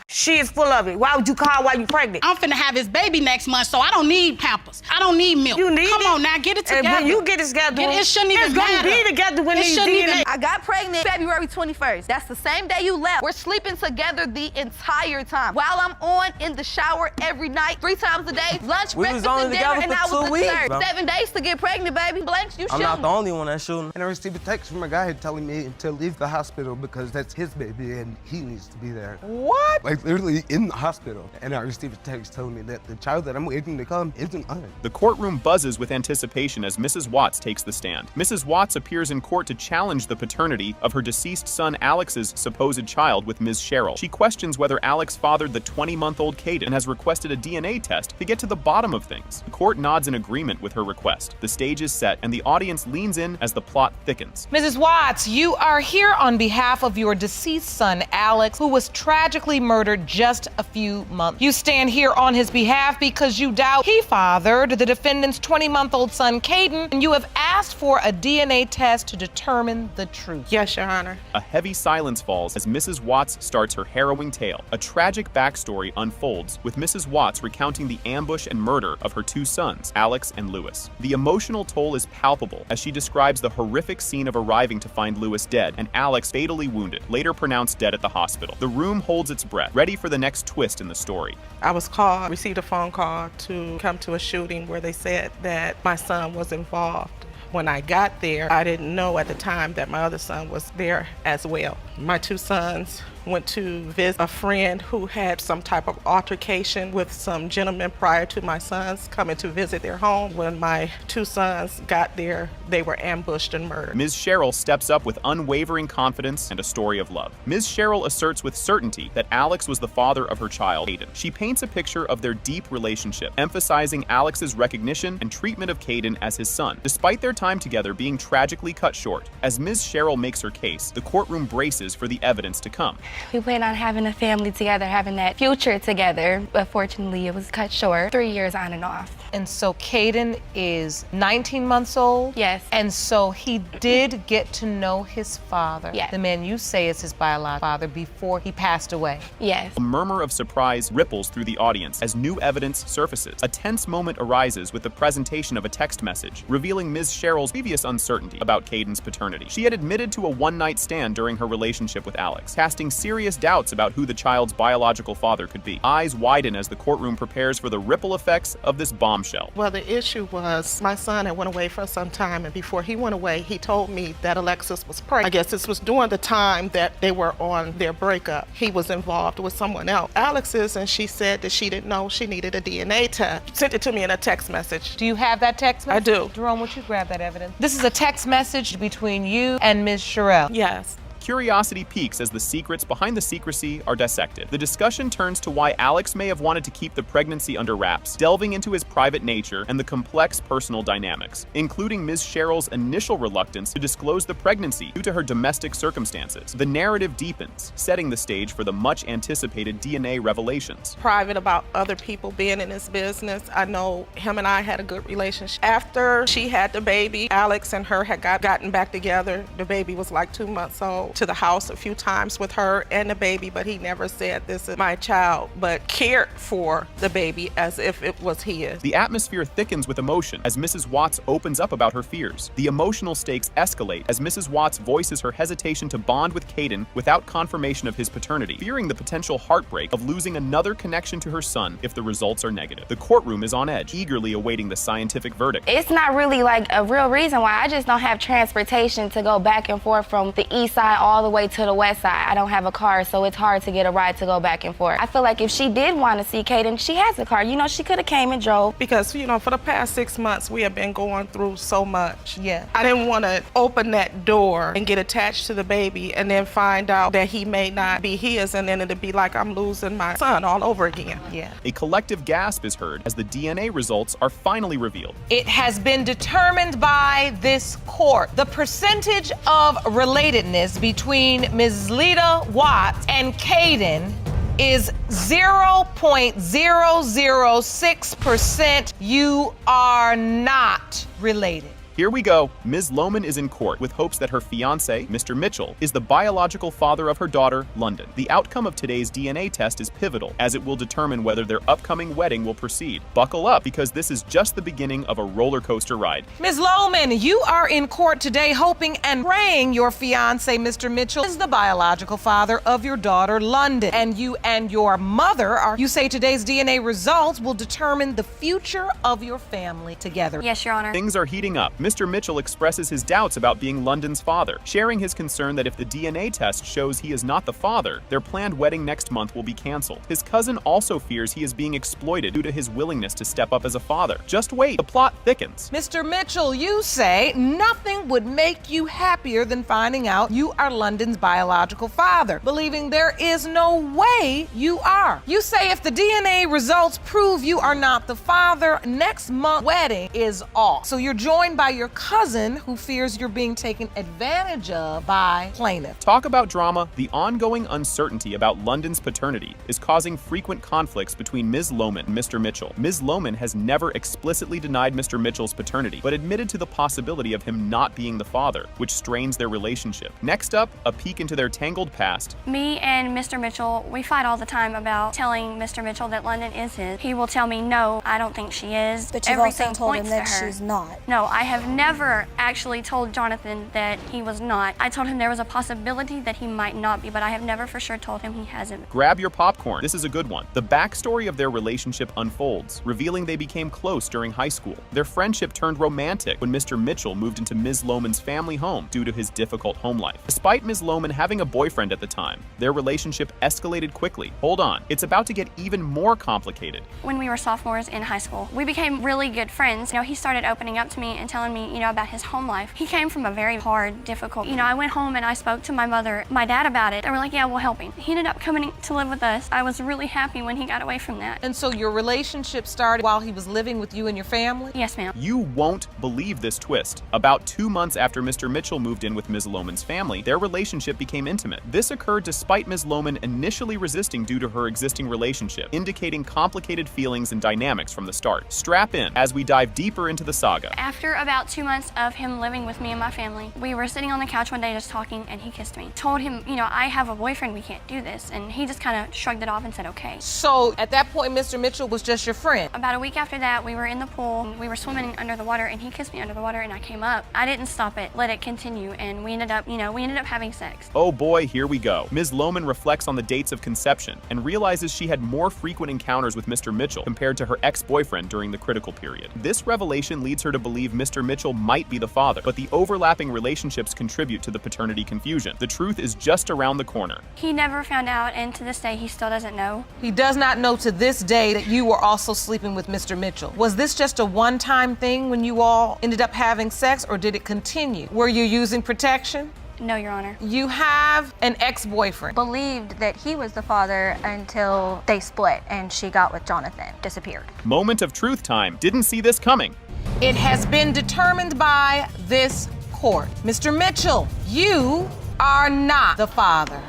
[SPEAKER 17] She is full of it. Why would you call while you pregnant?
[SPEAKER 18] I'm finna have his baby next month, so I don't need Pampers. I don't need milk.
[SPEAKER 17] You need
[SPEAKER 18] Come
[SPEAKER 17] it?
[SPEAKER 18] on now, get it together.
[SPEAKER 17] And when you get it together,
[SPEAKER 18] it shouldn't even
[SPEAKER 17] it's gonna be together when these DNA.
[SPEAKER 19] I got pregnant February 21st. That's the same day you left. We're sleeping together the entire time. While I'm on in the shower every night, 3 times a day, lunch, breakfast, and dinner, and I was the third. 7 days to get pregnant, baby. Blanks, you shooting.
[SPEAKER 14] I'm not the only one that's shooting.
[SPEAKER 13] And I received a text from a guy telling me to leave the hospital because that's his baby and he needs to be there.
[SPEAKER 1] What?
[SPEAKER 13] Like literally in the hospital. And I received a text telling me that the child that I'm waiting to come isn't mine.
[SPEAKER 8] The courtroom buzzes with anticipation as Mrs. Watts takes the stand. Mrs. Watts appears in court to challenge the paternity of her deceased son Alex's supposed child with Ms. Cheryl. She questions whether Alex fathered the 20-month-old Caden and has requested a DNA test to get to the bottom of things. The court nods in agreement with her request. The stage is set and the audience leans in as the plot thickens.
[SPEAKER 1] Mrs. Watts, you are here on behalf of your deceased son, Alex, who was tragically murdered just a few months. You stand here on his behalf because you doubt he fathered the defendant's 20-month-old son, Caden, and you have asked for a DNA test to determine the truth.
[SPEAKER 20] Yes, Your Honor.
[SPEAKER 8] A heavy silence falls as Mrs. Watts starts her harrowing tale. A tragic backstory unfolds, with Mrs. Watts recounting the ambush and murder of her 2 sons, Alex and Lewis. The emotional toll is palpable as she describes the horrific scene of arriving to find Lewis dead and Alex fatally wounded, later pronounced dead at the hospital. The room holds its breath, ready for the next twist in the story.
[SPEAKER 20] I was called, received a phone call to come to a shooting where they said that my son was involved. When I got there, I didn't know at the time that my other son was there as well. My 2 sons went to visit a friend who had some type of altercation with some gentlemen prior to my sons coming to visit their home. When my 2 sons got there, they were ambushed and murdered.
[SPEAKER 8] Ms. Cheryl steps up with unwavering confidence and a story of love. Ms. Cheryl asserts with certainty that Alex was the father of her child, Caden. She paints a picture of their deep relationship, emphasizing Alex's recognition and treatment of Caden as his son, despite their time together being tragically cut short. As Ms. Cheryl makes her case, the courtroom braces for the evidence to come.
[SPEAKER 21] We plan on having a family together, having that future together, but fortunately it was cut short, 3 years on and off.
[SPEAKER 1] And so Caden is 19 months old?
[SPEAKER 21] Yes.
[SPEAKER 1] And so he did get to know his father,
[SPEAKER 21] yes,
[SPEAKER 1] the man you say is his biological father, before he passed away?
[SPEAKER 21] Yes.
[SPEAKER 8] A murmur of surprise ripples through the audience as new evidence surfaces. A tense moment arises with the presentation of a text message, revealing Ms. Cheryl's previous uncertainty about Caden's paternity. She had admitted to a one-night stand during her relationship with Alex, casting serious doubts about who the child's biological father could be. Eyes widen as the courtroom prepares for the ripple effects of this bombshell.
[SPEAKER 20] Well, the issue was my son had went away for some time, and before he went away, he told me that Alexis was pregnant. I guess this was during the time that they were on their breakup. He was involved with someone else. Alex is, and she said that she didn't know she needed a DNA test. Sent it to me in a text message.
[SPEAKER 1] Do you have that text message?
[SPEAKER 20] I do.
[SPEAKER 1] Jerome, would you grab that evidence? This is a text message between you and Ms. Cheryl.
[SPEAKER 20] Yes.
[SPEAKER 8] Curiosity peaks as the secrets behind the secrecy are dissected. The discussion turns to why Alex may have wanted to keep the pregnancy under wraps, delving into his private nature and the complex personal dynamics, including Ms. Cheryl's initial reluctance to disclose the pregnancy due to her domestic circumstances. The narrative deepens, setting the stage for the much-anticipated DNA revelations.
[SPEAKER 20] Private about other people being in his business. I know him and I had a good relationship. After she had the baby, Alex and her had gotten back together. The baby was like 2 months old. To the house a few times with her and the baby, but he never said, "This is my child," but cared for the baby as if it was his.
[SPEAKER 8] The atmosphere thickens with emotion as Mrs. Watts opens up about her fears. The emotional stakes escalate as Mrs. Watts voices her hesitation to bond with Caden without confirmation of his paternity, fearing the potential heartbreak of losing another connection to her son if the results are negative. The courtroom is on edge, eagerly awaiting the scientific verdict.
[SPEAKER 21] It's not really like a real reason why. I just don't have transportation to go back and forth from the east side all the way to the west side. I don't have a car, so it's hard to get a ride to go back and forth. I feel like if she did want to see Caden, she has a car. You know, she could have came and drove.
[SPEAKER 20] Because, you know, for the past 6 months, we have been going through so much.
[SPEAKER 1] Yeah.
[SPEAKER 20] I didn't want to open that door and get attached to the baby and then find out that he may not be his, and then it'd be like I'm losing my son all over again.
[SPEAKER 1] Yeah.
[SPEAKER 8] A collective gasp is heard as the DNA results are finally revealed.
[SPEAKER 1] It has been determined by this court. The percentage of relatedness between Ms. Lita Watts and Caden is 0.006%. You are not related.
[SPEAKER 8] Here we go. Ms. Lohman is in court with hopes that her fiancé, Mr. Mitchell, is the biological father of her daughter, London. The outcome of today's DNA test is pivotal, as it will determine whether their upcoming wedding will proceed. Buckle up, because this is just the beginning of a roller coaster ride.
[SPEAKER 1] Ms. Lohman, you are in court today hoping and praying your fiancé, Mr. Mitchell, is the biological father of your daughter, London. And you and your mother you say today's DNA results will determine the future of your family together.
[SPEAKER 21] Yes, Your Honor.
[SPEAKER 8] Things are heating up. Mr. Mitchell expresses his doubts about being London's father, sharing his concern that if the DNA test shows he is not the father, their planned wedding next month will be canceled. His cousin also fears he is being exploited due to his willingness to step up as a father. Just wait, the plot thickens.
[SPEAKER 1] Mr. Mitchell, you say nothing would make you happier than finding out you are London's biological father, believing there is no way you are. You say if the DNA results prove you are not the father, next month's wedding is off. So you're joined by your cousin who fears you're being taken advantage of by plaintiff.
[SPEAKER 8] Talk about drama. The ongoing uncertainty about London's paternity is causing frequent conflicts between Ms. Lohman and Mr. Mitchell. Ms. Lohman has never explicitly denied Mr. Mitchell's paternity, but admitted to the possibility of him not being the father, which strains their relationship. Next up, a peek into their tangled past.
[SPEAKER 10] Me and Mr. Mitchell, we fight all the time about telling Mr. Mitchell that London is his. He will tell me, no, I don't think she is.
[SPEAKER 22] But you've also told him that she's not.
[SPEAKER 10] No, I have never actually told Jonathan that he was not. I told him there was a possibility that he might not be, but I have never for sure told him he hasn't.
[SPEAKER 8] Grab your popcorn. This is a good one. The backstory of their relationship unfolds, revealing they became close during high school. Their friendship turned romantic when Mr. Mitchell moved into Ms. Lohman's family home due to his difficult home life. Despite Ms. Lohman having a boyfriend at the time, their relationship escalated quickly. Hold on, it's about to get even more complicated.
[SPEAKER 10] When we were sophomores in high school, we became really good friends. You know, he started opening up to me and telling me, you know, about his home life. He came from a very hard, difficult, I went home and I spoke to my mother, my dad about it. They were like, yeah, we'll help him. He ended up coming to live with us. I was really happy when he got away from that.
[SPEAKER 1] And so your relationship started while he was living with you and your family?
[SPEAKER 10] Yes, ma'am.
[SPEAKER 8] You won't believe this twist. About 2 months after Mr. Mitchell moved in with Ms. Lohman's family, their relationship became intimate. This occurred despite Ms. Lohman initially resisting due to her existing relationship, indicating complicated feelings and dynamics from the start. Strap in as we dive deeper into the saga.
[SPEAKER 10] After about 2 months of him living with me and my family, we were sitting on the couch one day just talking, and he kissed me. Told him, I have a boyfriend, we can't do this. And he just kind of shrugged it off and said, okay.
[SPEAKER 1] So at that point, Mr. Mitchell was just your friend?
[SPEAKER 10] About a week after that, we were in the pool, we were swimming under the water, and he kissed me under the water, and I came up. I didn't stop it, let it continue, and we ended up having sex.
[SPEAKER 8] Oh boy, here we go. Ms. Lohman reflects on the dates of conception and realizes she had more frequent encounters with Mr. Mitchell compared to her ex-boyfriend during the critical period. This revelation leads her to believe Mr. Mitchell might be the father, but the overlapping relationships contribute to the paternity confusion. The truth is just around the corner.
[SPEAKER 10] He never found out, and to this day, he still doesn't know.
[SPEAKER 1] He does not know to this day that you were also sleeping with Mr. Mitchell. Was this just a one-time thing when you all ended up having sex, or did it continue? Were you using protection?
[SPEAKER 10] No, Your Honor.
[SPEAKER 1] You have an ex-boyfriend.
[SPEAKER 22] Believed that he was the father until they split and she got with Jonathan, disappeared.
[SPEAKER 8] Moment of truth time. Didn't see this coming.
[SPEAKER 1] It has been determined by this court. Mr. Mitchell, you are not the father.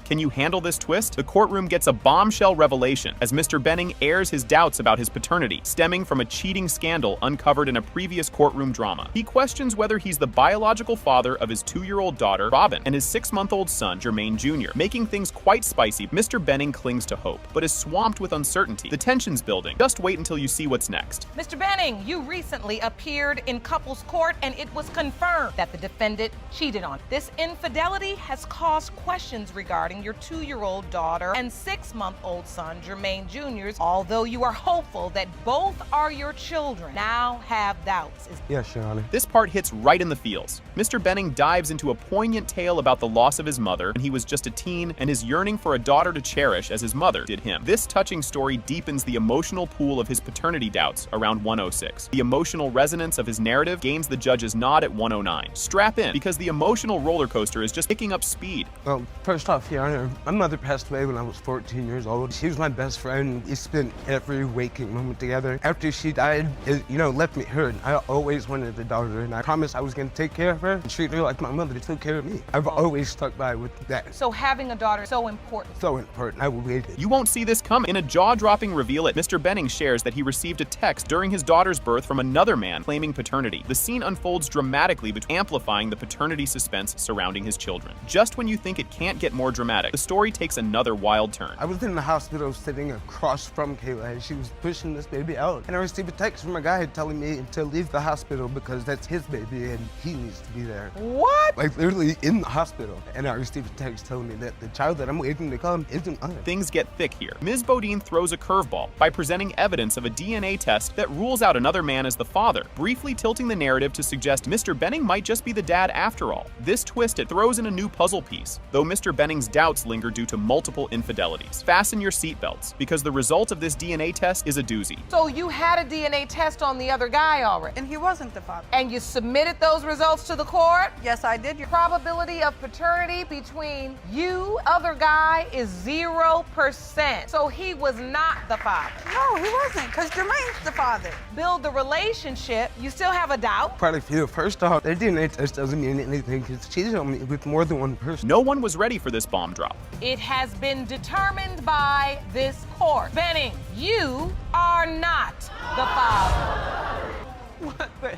[SPEAKER 8] Can you handle this twist? The courtroom gets a bombshell revelation as Mr. Benning airs his doubts about his paternity, stemming from a cheating scandal uncovered in a previous courtroom drama. He questions whether he's the biological father of his 2-year-old daughter, Robin, and his 6-month-old son, Jermaine Jr. Making things quite spicy, Mr. Benning clings to hope, but is swamped with uncertainty. The tension's building. Just wait until you see what's next.
[SPEAKER 1] Mr. Benning, you recently appeared in couples court and it was confirmed that the defendant cheated on. This infidelity has caused questions regarding your 2-year-old daughter and 6-month-old son, Jermaine Jr.'s, although you are hopeful that both are your children, now have doubts.
[SPEAKER 3] Yes, Your Honor.
[SPEAKER 8] This part hits right in the feels. Mr. Benning dives into a poignant tale about the loss of his mother when he was just a teen and his yearning for a daughter to cherish as his mother did him. This touching story deepens the emotional pool of his paternity doubts around 106. The emotional resonance of his narrative gains the judge's nod at 109. Strap in, because the emotional roller coaster is just picking up speed.
[SPEAKER 7] Well, first off, Your Honor, my mother passed away when I was 14 years old. She was my best friend. We spent every waking moment together. After she died, it, left me hurt. I always wanted a daughter, and I promised I was going to take care of her and treat her like my mother took care of me. I've always stuck by with that.
[SPEAKER 1] So having a daughter is so important.
[SPEAKER 7] So important. I waited.
[SPEAKER 8] You won't see this coming. In a jaw-dropping reveal, Mr. Benning shares that he received a text during his daughter's birth from another man claiming paternity. The scene unfolds dramatically, amplifying the paternity suspense surrounding his children. Just when you think it can't get more dramatic, the story takes another wild turn.
[SPEAKER 7] I was in the hospital sitting across from Kayla as she was pushing this baby out, and I received a text from a guy telling me to leave the hospital because that's his baby and he needs to be there.
[SPEAKER 1] What?
[SPEAKER 7] Like literally in the hospital. And I received a text telling me that the child that I'm waiting to come isn't mine.
[SPEAKER 8] Things get thick here. Ms. Bodine throws a curveball by presenting evidence of a DNA test that rules out another man as the father, briefly tilting the narrative to suggest Mr. Benning might just be the dad after all. This twist, it throws in a new puzzle piece, though Mr. Benning's doubts linger due to multiple infidelities. Fasten your seatbelts, because the result of this DNA test is a doozy.
[SPEAKER 1] So you had a DNA test on the other guy already?
[SPEAKER 5] And he wasn't the father.
[SPEAKER 1] And you submitted those results to the court?
[SPEAKER 5] Yes, I did.
[SPEAKER 1] Probability of paternity between you, other guy, is 0%. So he was not the father.
[SPEAKER 5] No, he wasn't, because Jermaine's the father.
[SPEAKER 1] Build the relationship. You still have a doubt?
[SPEAKER 7] Probably feel first off, that DNA test doesn't mean anything because she's on me with more than one person.
[SPEAKER 8] No one was ready for this bomb drop.
[SPEAKER 1] It has been determined by this court. Benning, you are not the father.
[SPEAKER 5] What the?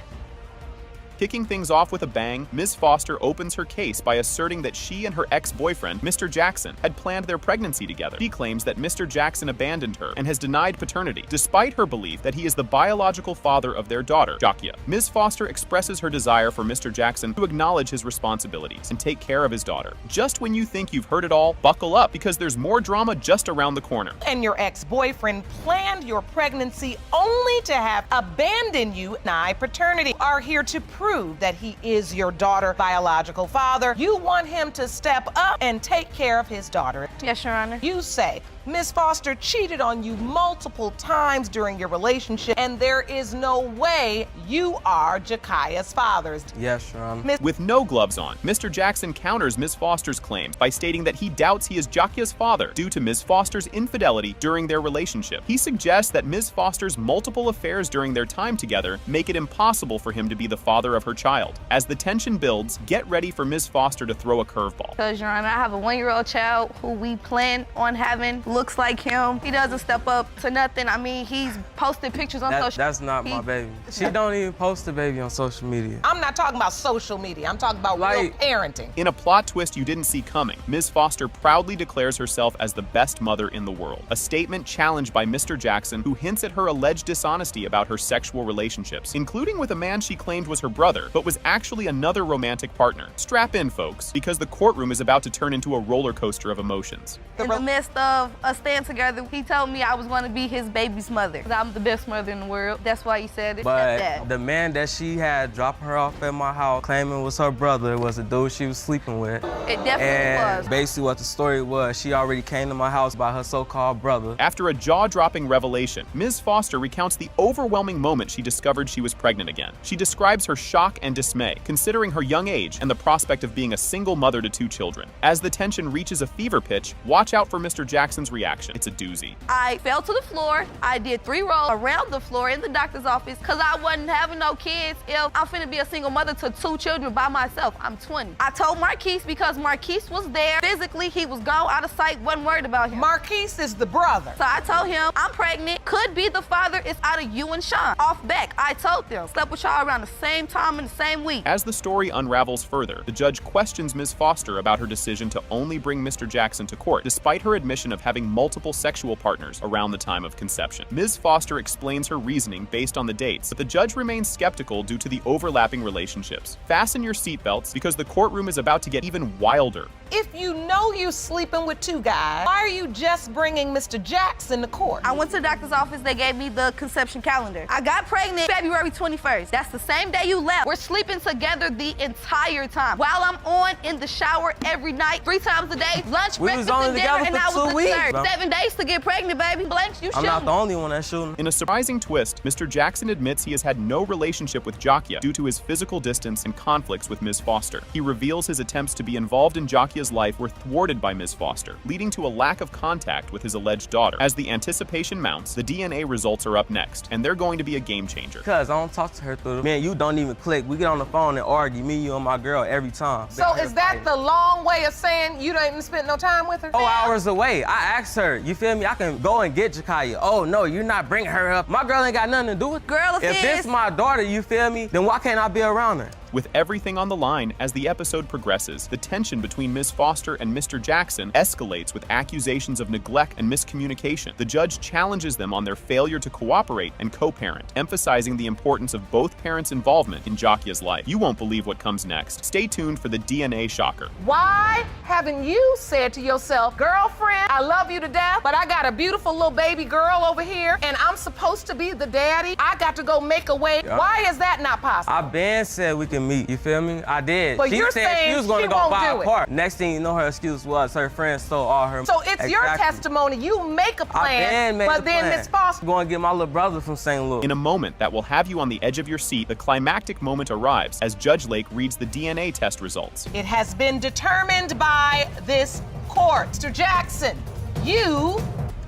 [SPEAKER 8] Kicking things off with a bang, Ms. Foster opens her case by asserting that she and her ex-boyfriend, Mr. Jackson, had planned their pregnancy together. She claims that Mr. Jackson abandoned her and has denied paternity, despite her belief that he is the biological father of their daughter, Jakia. Ms. Foster expresses her desire for Mr. Jackson to acknowledge his responsibilities and take care of his daughter. Just when you think you've heard it all, buckle up, because there's more drama just around the corner.
[SPEAKER 1] And your ex-boyfriend planned your pregnancy only to have abandoned you. Deny paternity. Are here to prove that he is your daughter's biological father. You want him to step up and take care of his daughter.
[SPEAKER 10] Yes, Your Honor.
[SPEAKER 1] You say Ms. Foster cheated on you multiple times during your relationship, and there is no way you are Jakia's father.
[SPEAKER 3] Yes, Your Honor.
[SPEAKER 8] With no gloves on, Mr. Jackson counters Ms. Foster's claims by stating that he doubts he is Jakia's father due to Ms. Foster's infidelity during their relationship. He suggests that Ms. Foster's multiple affairs during their time together make it impossible for him to be the father of her child. As the tension builds, get ready for Ms. Foster to throw a curveball.
[SPEAKER 19] Because, Your Honor, I have a 1-year-old child who we plan on having, looks like him. He doesn't step up to nothing. I mean, he's posted pictures on social.
[SPEAKER 3] That's not my baby. She don't even post the baby on social media.
[SPEAKER 1] I'm not talking about social media. I'm talking about real parenting.
[SPEAKER 8] In a plot twist you didn't see coming, Ms. Foster proudly declares herself as the best mother in the world. A statement challenged by Mr. Jackson, who hints at her alleged dishonesty about her sexual relationships, including with a man she claimed was her brother, but was actually another romantic partner. Strap in, folks, because the courtroom is about to turn into a roller coaster of emotions.
[SPEAKER 19] In the midst of us staying together, he told me I was going to be his baby's mother. 'Cause I'm the best mother in the world. That's why he said it.
[SPEAKER 3] But the man that she had dropped her off at my house claiming was her brother was a dude she was sleeping with.
[SPEAKER 19] It definitely was.
[SPEAKER 3] Basically what the story was, she already came to my house by her so-called brother.
[SPEAKER 8] After a jaw-dropping revelation, Ms. Foster recounts the overwhelming moment she discovered she was pregnant again. She describes her shock and dismay, considering her young age and the prospect of being a single mother to 2 children. As the tension reaches a fever pitch, watch out for Mr. Jackson's reaction. It's a doozy.
[SPEAKER 19] I fell to the floor. I did 3 rolls around the floor in the doctor's office because I wasn't having no kids if I'm finna be a single mother to 2 children by myself. I'm 20. I told Marquise because Marquise was there. Physically, he was gone, out of sight, wasn't worried about him.
[SPEAKER 1] Marquise is the brother.
[SPEAKER 19] So I told him, I'm pregnant, could be the father, it's out of you and Sean. Off back, I told them. Slept with y'all around the same time in the same week.
[SPEAKER 8] As the story unravels further, the judge questions Ms. Foster about her decision to only bring Mr. Jackson to court, despite her admission of having multiple sexual partners around the time of conception. Ms. Foster explains her reasoning based on the dates, but the judge remains skeptical due to the overlapping relationships. Fasten your seatbelts because the courtroom is about to get even wilder.
[SPEAKER 1] If you know you're sleeping with 2 guys, why are you just bringing Mr. Jackson to court?
[SPEAKER 19] I went to the doctor's office, they gave me the conception calendar. I got pregnant February 21st. That's the same day you left. We're sleeping together the entire time. While I'm on in the shower every night, 3 times a day, lunch, breakfast, and dinner, and I was the third. 7 days to get pregnant, baby. Blanks, you shooting.
[SPEAKER 3] I'm not the only one that's shooting.
[SPEAKER 8] In a surprising twist, Mr. Jackson admits he has had no relationship with Jakia due to his physical distance and conflicts with Ms. Foster. He reveals his attempts to be involved in Jakia's life were thwarted by Ms. Foster, leading to a lack of contact with his alleged daughter. As the anticipation mounts, the DNA results are up next, and they're going to be a game changer.
[SPEAKER 3] Because I don't talk to her through man, you don't even click. We get on the phone and argue, me, you, and my girl every time.
[SPEAKER 1] So is that the long way of saying you didn't spend no time with her?
[SPEAKER 3] 4 hours away. I asked her, you feel me? I can go and get Jakaya. Oh no, you're not bringing her up. My girl ain't got nothing to do with it.
[SPEAKER 19] Girl,
[SPEAKER 3] if this my daughter, you feel me? Then why can't I be around her?
[SPEAKER 8] With everything on the line, as the episode progresses, the tension between Ms. Foster and Mr. Jackson escalates with accusations of neglect and miscommunication. The judge challenges them on their failure to cooperate and co-parent, emphasizing the importance of both parents' involvement in Jakia's life. You won't believe what comes next. Stay tuned for the DNA shocker.
[SPEAKER 1] Why haven't you said to yourself, girlfriend, I love you to death, but I got a beautiful little baby girl over here, and I'm supposed to be the daddy? I got to go make a way.
[SPEAKER 3] Yeah.
[SPEAKER 1] Why is that not possible?
[SPEAKER 3] I been said we can meet, you feel me? I did.
[SPEAKER 1] But
[SPEAKER 3] she
[SPEAKER 1] you're
[SPEAKER 3] said
[SPEAKER 1] saying
[SPEAKER 3] she was gonna
[SPEAKER 1] she
[SPEAKER 3] go
[SPEAKER 1] won't
[SPEAKER 3] buy
[SPEAKER 1] do
[SPEAKER 3] a
[SPEAKER 1] it.
[SPEAKER 3] car. Next thing you know, her excuse was her friend stole all her.
[SPEAKER 1] So it's your testimony. You make a plan, but then Ms. Foster.
[SPEAKER 3] I'm going to get my little brother from St. Louis.
[SPEAKER 8] In a moment that will have you on the edge of your seat, the climactic moment arrives as Judge Lake reads the DNA test results.
[SPEAKER 1] It has been determined by this court. Mr. Jackson, you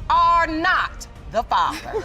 [SPEAKER 1] are not the father.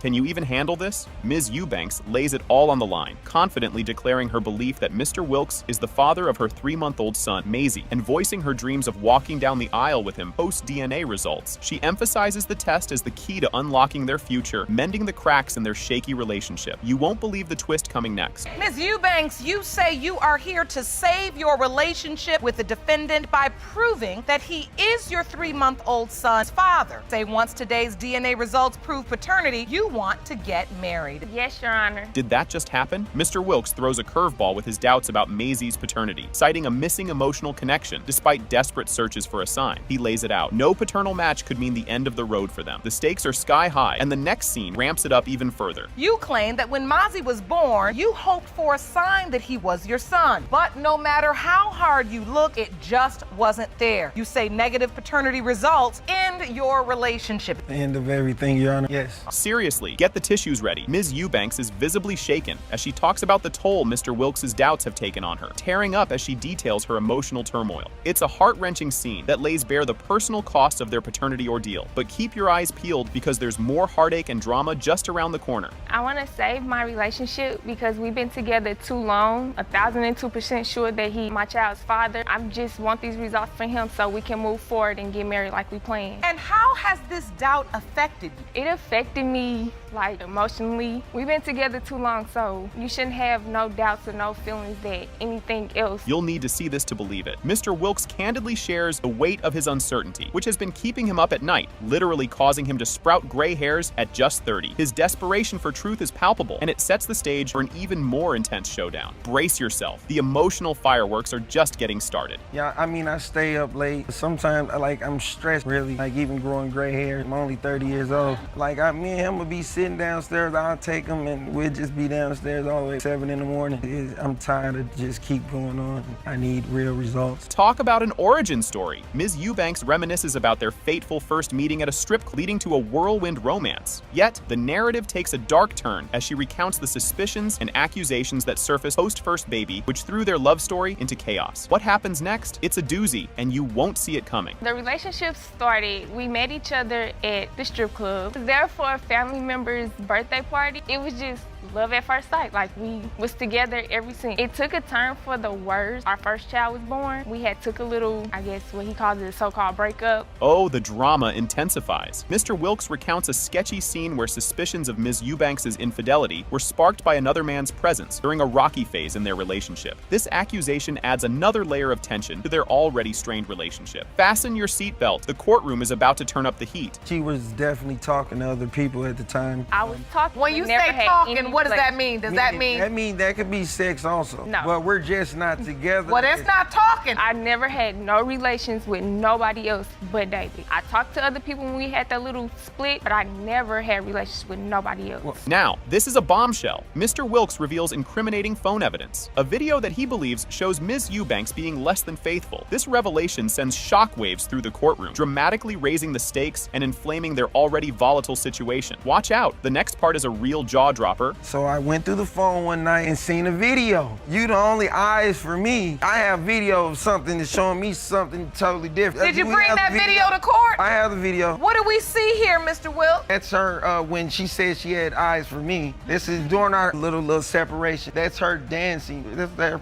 [SPEAKER 8] Can you even handle this? Ms. Eubanks lays it all on the line, confidently declaring her belief that Mr. Wilkes is the father of her 3-month-old son, Maisie, and voicing her dreams of walking down the aisle with him post-DNA results. She emphasizes the test as the key to unlocking their future, mending the cracks in their shaky relationship. You won't believe the twist coming next.
[SPEAKER 1] Ms. Eubanks, you say you are here to save your relationship with the defendant by proving that he is your 3-month-old son's father. Say once today's DNA results prove paternity, you want to get married.
[SPEAKER 21] Yes, Your Honor.
[SPEAKER 8] Did that just happen? Mr. Wilkes throws a curveball with his doubts about Maisie's paternity, citing a missing emotional connection despite desperate searches for a sign. He lays it out. No paternal match could mean the end of the road for them. The stakes are sky high, and the next scene ramps it up even further.
[SPEAKER 1] You claim that when Maisie was born, you hoped for a sign that he was your son. But no matter how hard you look, it just wasn't there. You say negative paternity results end your relationship.
[SPEAKER 13] The end of everything, Your Honor. Yes.
[SPEAKER 8] Seriously, get the tissues ready. Ms. Eubanks is visibly shaken as she talks about the toll Mr. Wilkes' doubts have taken on her, tearing up as she details her emotional turmoil. It's a heart-wrenching scene that lays bare the personal cost of their paternity ordeal. But keep your eyes peeled because there's more heartache and drama just around the corner.
[SPEAKER 21] I want to save my relationship because we've been together too long. 1,002% sure that he's my child's father. I just want these results for him so we can move forward and get married like we planned.
[SPEAKER 1] And how has this doubt affected you?
[SPEAKER 21] It affected me
[SPEAKER 6] mentally, like emotionally. We've been together too long, so you shouldn't have no doubts or no feelings that anything else.
[SPEAKER 8] You'll need to see this to believe it. Mr. Wilkes candidly shares the weight of his uncertainty, which has been keeping him up at night, literally causing him to sprout gray hairs at just 30. His desperation for truth is palpable, and it sets the stage for an even more intense showdown. Brace yourself. The emotional fireworks are just getting started.
[SPEAKER 9] Yeah, I mean, I stay up late. Sometimes, I'm stressed, really. Like, even growing gray hair. I'm only 30 years old. Like, me and him would be sitting downstairs. I'll take him, and we'd just be downstairs all the way 7 in the morning. I'm tired of just keep going on. I need real results.
[SPEAKER 8] Talk about an origin story. Ms. Eubanks reminisces about their fateful first meeting at a strip club, leading to a whirlwind romance. Yet, the narrative takes a dark turn as she recounts the suspicions and accusations that surfaced post-first baby, which threw their love story into chaos. What happens next? It's a doozy, and you won't see it coming.
[SPEAKER 6] The relationship started, we met each other at the strip club. I was there for a family member's birthday party. It was just love at first sight. Like, we was together every scene. It took a turn for the worse. Our first child was born. We had took a little, I guess what he calls it, a so-called breakup.
[SPEAKER 8] Oh, the drama intensifies. Mr. Wilkes recounts a sketchy scene where suspicions of Ms. Eubanks' infidelity were sparked by another man's presence during a rocky phase in their relationship. This accusation adds another layer of tension to their already strained relationship. Fasten your seatbelt. The courtroom is about to turn up the heat.
[SPEAKER 9] She was definitely talking to other people at the time.
[SPEAKER 6] I was talking.
[SPEAKER 1] When you say talking, what does that mean? Does that mean?
[SPEAKER 9] That means that could be sex also.
[SPEAKER 6] No.
[SPEAKER 9] But we're just not together.
[SPEAKER 1] Well, that's not talking.
[SPEAKER 6] I never had no relations with nobody else but David. I talked to other people when we had that little split, but I never had relations with nobody else.
[SPEAKER 8] Now, this is a bombshell. Mr. Wilkes reveals incriminating phone evidence. A video that he believes shows Ms. Eubanks being less than faithful. This revelation sends shockwaves through the courtroom, dramatically raising the stakes and inflaming their already volatile situation. Watch out. The next part is a real jaw-dropper.
[SPEAKER 9] So I went through the phone one night and seen a video. You the only eyes for me. I have video of something that's showing me something totally different.
[SPEAKER 1] Did you bring that video to court?
[SPEAKER 9] I have the video.
[SPEAKER 1] What do we see here, Mr. Wilkes?
[SPEAKER 9] That's her when she said she had eyes for me. This is during our little separation. That's her dancing.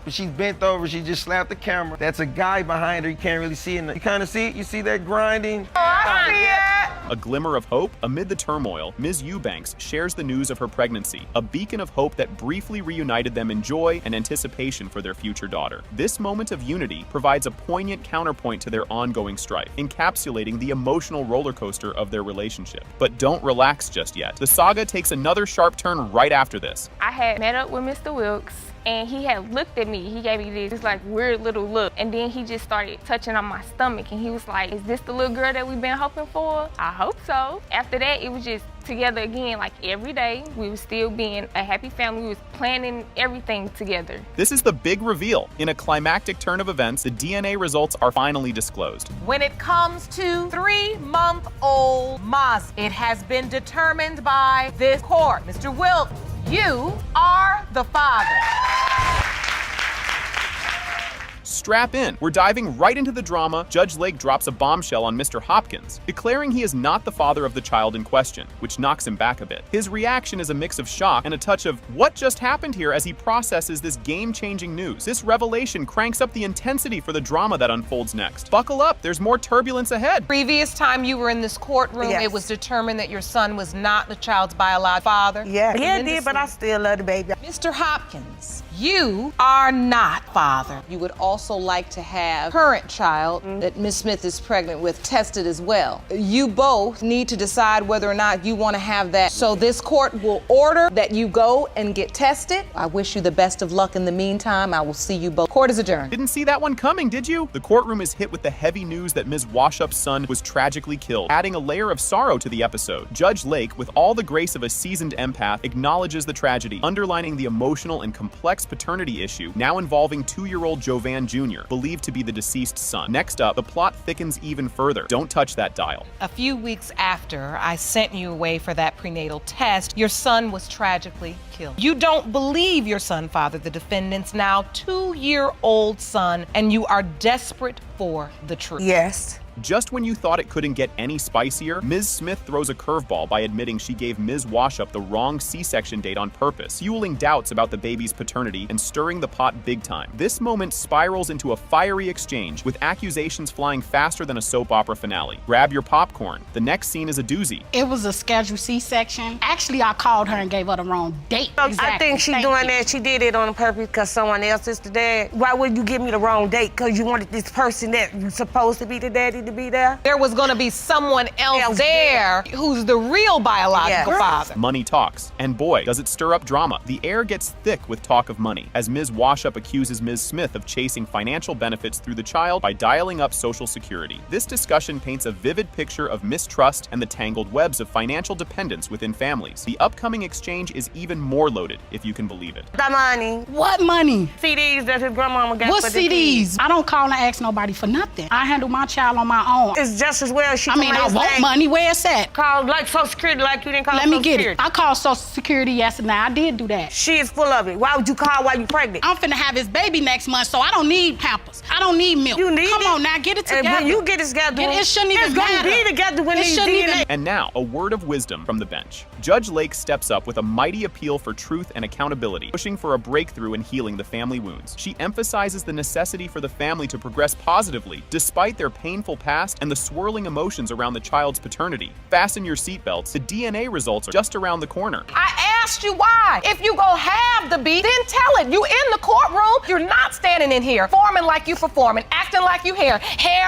[SPEAKER 9] She's bent over. She just slapped the camera. That's a guy behind her. You can't really see it. You kind of see it? You see that grinding?
[SPEAKER 1] Oh, I see it.
[SPEAKER 8] A glimmer of hope? Amid the turmoil, Ms. Eubanks shares the news of her pregnancy, a beacon of hope that briefly reunited them in joy and anticipation for their future daughter. This moment of unity provides a poignant counterpoint to their ongoing strife, encapsulating the emotional roller coaster of their relationship. But don't relax just yet. The saga takes another sharp turn right after this.
[SPEAKER 6] I had met up with Mr. Wilkes, and he had looked at me. He gave me this like weird little look, and then he just started touching on my stomach, and he was like, "Is this the little girl that we've been hoping for?" I hope so. After that, it was just together again, like every day. We were still being a happy family. We was planning everything together.
[SPEAKER 8] This is the big reveal. In a climactic turn of events, the DNA results are finally disclosed.
[SPEAKER 1] When it comes to 3-month-old Maz, it has been determined by this court. Mr. Wilkes, you are the father.
[SPEAKER 8] Strap in. We're diving right into the drama. Judge Lake drops a bombshell on Mr. Hopkins, declaring he is not the father of the child in question, which knocks him back a bit. His reaction is a mix of shock and a touch of what just happened here as he processes this game-changing news. This revelation cranks up the intensity for the drama that unfolds next. Buckle up, there's more turbulence ahead.
[SPEAKER 1] Previous time you were in this courtroom,
[SPEAKER 17] Yes.
[SPEAKER 1] it was determined that your son was not the child's biological father.
[SPEAKER 17] Yeah, he did, but I still love the baby.
[SPEAKER 1] Mr. Hopkins, you are not father.
[SPEAKER 23] You would also like to have current child that Ms. Smith is pregnant with tested as well. You both need to decide whether or not you want to have that. So this court will order that you go and get tested. I wish you the best of luck in the meantime. I will see you both. Court is adjourned.
[SPEAKER 8] Didn't see that one coming, did you? The courtroom is hit with the heavy news that Ms. Washup's son was tragically killed, adding a layer of sorrow to the episode. Judge Lake, with all the grace of a seasoned empath, acknowledges the tragedy, underlining the emotional and complex paternity issue now involving 2-year-old Jovan Jr., believed to be the deceased son. Next up, the plot thickens even further. Don't touch that dial.
[SPEAKER 1] A few weeks after I sent you away for that prenatal test, your son was tragically killed. You don't believe your son fathered the defendant's now 2-year-old son, and you are desperate for the truth.
[SPEAKER 17] Yes.
[SPEAKER 8] Just when you thought it couldn't get any spicier, Ms. Smith throws a curveball by admitting she gave Ms. Washup the wrong C-section date on purpose, fueling doubts about the baby's paternity and stirring the pot big time. This moment spirals into a fiery exchange, with accusations flying faster than a soap opera finale. Grab your popcorn. The next scene is a doozy.
[SPEAKER 18] It was a scheduled C-section. Actually, I called her and gave her the wrong date.
[SPEAKER 17] I think she doing that. She did it on purpose because someone else is the dad. Why would you give me the wrong date? Because you wanted this person that was supposed to be the daddy to be there?
[SPEAKER 1] There was going to be someone else there who's the real biological father.
[SPEAKER 8] Money talks, and boy, does it stir up drama. The air gets thick with talk of money, as Ms. Washup accuses Ms. Smith of chasing financial benefits through the child by dialing up Social Security. This discussion paints a vivid picture of mistrust and the tangled webs of financial dependence within families. The upcoming exchange is even more loaded, if you can believe it.
[SPEAKER 17] The money.
[SPEAKER 18] What money?
[SPEAKER 17] CDs that his grandmama got
[SPEAKER 18] What
[SPEAKER 17] for the
[SPEAKER 18] CDs?
[SPEAKER 17] kids.
[SPEAKER 18] I don't call and ask nobody for nothing. I handle my child on my own.
[SPEAKER 17] It's just as well she
[SPEAKER 18] I mean, I want money. Where it's at?
[SPEAKER 17] Call like Social Security like you didn't call
[SPEAKER 18] Let
[SPEAKER 17] Social
[SPEAKER 18] me get
[SPEAKER 17] Security.
[SPEAKER 18] it. I called Social Security yesterday. I did do that.
[SPEAKER 17] She is full of it. Why would you call while you pregnant?
[SPEAKER 18] I'm finna have his baby next month, so I don't need Pampers. I don't need milk.
[SPEAKER 17] You need
[SPEAKER 18] Come
[SPEAKER 17] it.
[SPEAKER 18] on now, get it together.
[SPEAKER 17] And when you get it together,
[SPEAKER 18] it shouldn't even matter.
[SPEAKER 17] It's gonna be together when these DNA.
[SPEAKER 8] And now, a word of wisdom from the bench. Judge Lake steps up with a mighty appeal for truth and accountability, pushing for a breakthrough in healing the family wounds. She emphasizes the necessity for the family to progress positively, despite their painful past and the swirling emotions around the child's paternity. Fasten your seatbelts. The DNA results are just around the corner.
[SPEAKER 1] I asked you why. If you go have the beat, then tell it. You in the courtroom. You're not standing in here forming like you performing, acting like you hair,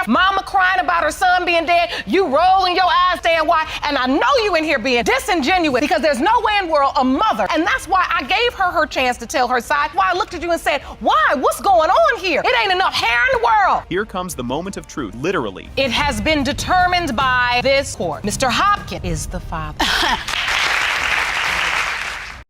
[SPEAKER 1] mama crying about her son being dead, you rolling your eyes saying why, and I know you in here being disingenuous because there's no way in the world a mother, and that's why I gave her chance to tell her side, why I looked at you and said, why? What's going on here? It ain't enough hair in the world.
[SPEAKER 8] Here comes the moment of truth, literally.
[SPEAKER 1] It has been determined by this court. Mr. Hopkins is the father.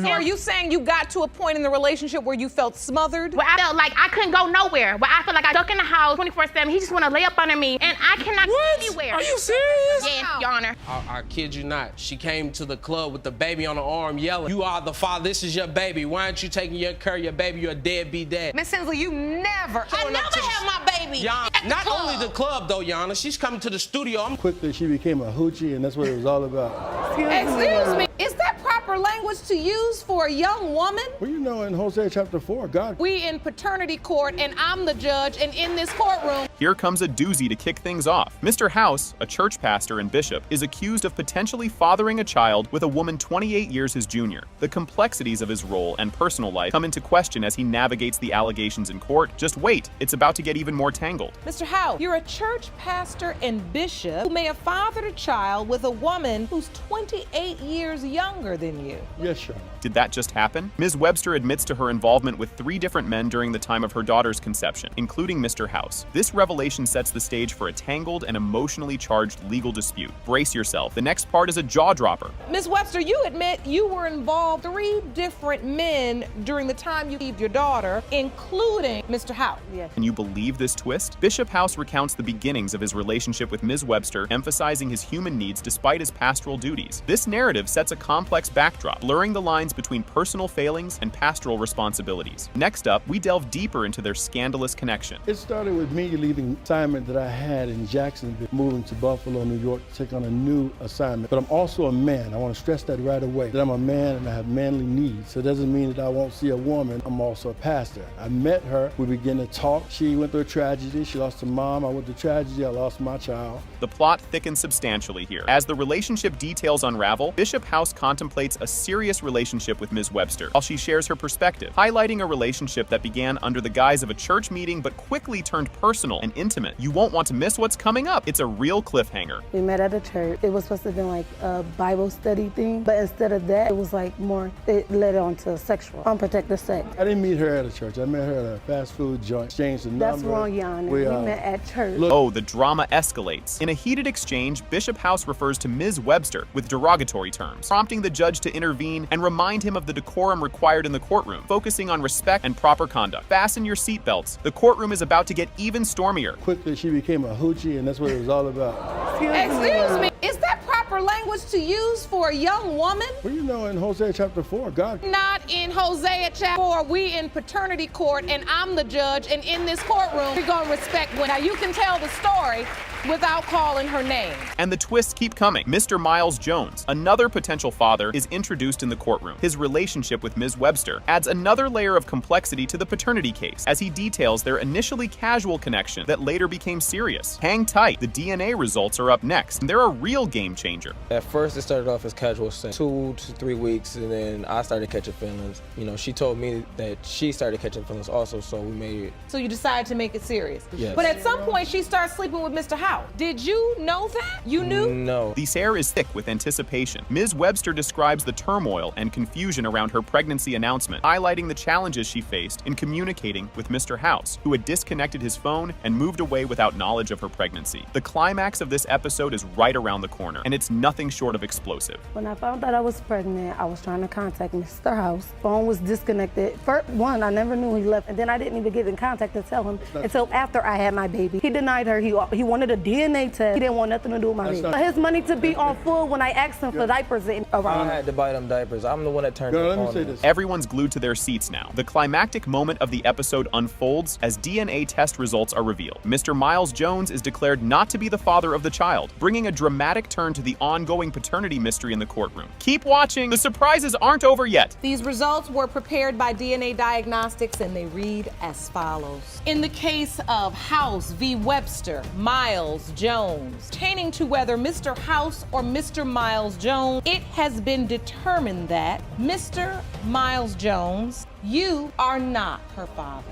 [SPEAKER 1] So are you saying you got to a point in the relationship where you felt smothered?
[SPEAKER 6] Where I felt like I couldn't go nowhere. Where I felt like I stuck in the house 24/7. He just want to lay up under me, and I cannot go anywhere.
[SPEAKER 2] Are you serious?
[SPEAKER 6] Yes, Your Honor.
[SPEAKER 2] I kid you not. She came to the club with the baby on her arm yelling, "You are the father. This is your baby. Why aren't you taking care of your baby? You're a deadbeat dad."
[SPEAKER 23] Miss Hensley, you never.
[SPEAKER 17] I never have my baby.
[SPEAKER 2] Yana, not only the club though, Yana. She's coming to the studio.
[SPEAKER 11] Quickly, she became a hoochie, and that's what it was all about.
[SPEAKER 23] Excuse me, is that proper language to use for a young woman?
[SPEAKER 11] Well, you know, in Hosea chapter 4, God.
[SPEAKER 1] We in paternity court, and I'm the judge, and in this courtroom.
[SPEAKER 8] Here comes a doozy to kick things off. Mr. House, a church pastor and bishop, is accused of potentially fathering a child with a woman 28 years his junior. The complexities of his role and personal life come into question as he navigates the allegations in court. Just wait, it's about to get even more tangled.
[SPEAKER 1] Mr. House, you're a church pastor and bishop who may have fathered a child with a woman who's 28 years younger than you.
[SPEAKER 11] Yes, Your Honor.
[SPEAKER 8] Did that just happen? Ms. Webster admits to her involvement with 3 different men during the time of her daughter's conception, including Mr. House. This revelation sets the stage for a tangled and emotionally charged legal dispute. Brace yourself. The next part is a jaw-dropper.
[SPEAKER 1] Ms. Webster, you admit you were involved 3 different men during the time you gave your daughter, including Mr. House.
[SPEAKER 23] Yes.
[SPEAKER 8] Can you believe this twist? Bishop House recounts the beginnings of his relationship with Ms. Webster, emphasizing his human needs despite his pastoral duties. This narrative sets a complex backdrop, blurring the lines between personal failings and pastoral responsibilities. Next up, we delve deeper into their scandalous connection.
[SPEAKER 11] It started with me leaving assignment that I had in Jacksonville, moving to Buffalo, New York, to take on a new assignment. But I'm also a man. I want to stress that right away, that I'm a man and I have manly needs. So it doesn't mean that I won't see a woman. I'm also a pastor. I met her. We began to talk. She went through a tragedy. She lost her mom. I went through tragedy. I lost my child.
[SPEAKER 8] The plot thickens substantially here. As the relationship details unravel, Bishop House contemplates a serious relationship with Ms. Webster, while she shares her perspective, highlighting a relationship that began under the guise of a church meeting but quickly turned personal and intimate. You won't want to miss what's coming up. It's a real cliffhanger.
[SPEAKER 12] We met at a church. It was supposed to have been like a Bible study thing, but instead of that, it was like more, it led on to sexual, unprotected sex.
[SPEAKER 11] I didn't meet her at a church. I met her at a fast food joint, exchanged the number.
[SPEAKER 12] That's wrong, Yana. We met at church.
[SPEAKER 8] Oh, the drama escalates. In a heated exchange, Bishop House refers to Ms. Webster with derogatory terms, prompting the judge to intervene and remind him of the decorum required in the courtroom, focusing on respect and proper conduct. Fasten your seatbelts. The courtroom is about to get even stormier.
[SPEAKER 11] Quickly, she became a hoochie, and that's what it was all about.
[SPEAKER 23] Excuse me, is that proper language to use for a young woman?
[SPEAKER 11] Well, you know, in Hosea chapter 4, God.
[SPEAKER 1] Not in Hosea chapter 4. We in paternity court, and I'm the judge, and in this courtroom, we're going to respect when. Now, you can tell the story without calling her name.
[SPEAKER 8] And the twists keep coming. Mr. Miles Jones, another potential father, is introduced in the courtroom. His relationship with Ms. Webster adds another layer of complexity to the paternity case as he details their initially casual connection that later became serious. Hang tight, the DNA results are up next, and they're a real game changer.
[SPEAKER 4] At first, it started off as casual sex, 2 to 3 weeks, and then I started catching feelings. You know, she told me that she started catching feelings also, so we made it.
[SPEAKER 1] So you decided to make it serious?
[SPEAKER 4] Yes.
[SPEAKER 1] But at some point, she started sleeping with Mr. Howe. Did you know that? You knew?
[SPEAKER 4] No.
[SPEAKER 8] The air is thick with anticipation. Ms. Webster describes the turmoil and confusion around her pregnancy announcement, highlighting the challenges she faced in communicating with Mr. House, who had disconnected his phone and moved away without knowledge of her pregnancy. The climax of this episode is right around the corner, and it's nothing short of explosive.
[SPEAKER 12] When I found out I was pregnant, I was trying to contact Mr. House. Phone was disconnected. First one, I never knew he left, and then I didn't even get in contact to tell him until after I had my baby. He denied her. He wanted a DNA test. He didn't want nothing to do with my baby. His money to be on full when I asked him for diapers around.
[SPEAKER 4] I had to buy them diapers. I'm the one that turned
[SPEAKER 11] Girl,
[SPEAKER 4] it
[SPEAKER 11] let me say
[SPEAKER 4] on.
[SPEAKER 11] this.
[SPEAKER 8] Everyone's glued to their seats now. The climactic moment of the episode unfolds as DNA test results are revealed. Mr. Miles Jones is declared not to be the father of the child, bringing a dramatic turn to the ongoing paternity mystery in the courtroom. Keep watching, the surprises aren't over yet.
[SPEAKER 1] These results were prepared by DNA Diagnostics, and they read as follows. In the case of House v. Webster, Miles Jones, pertaining to whether Mr. House or Mr. Miles Jones, it has been determined that Mr. Miles Jones, you are not her father.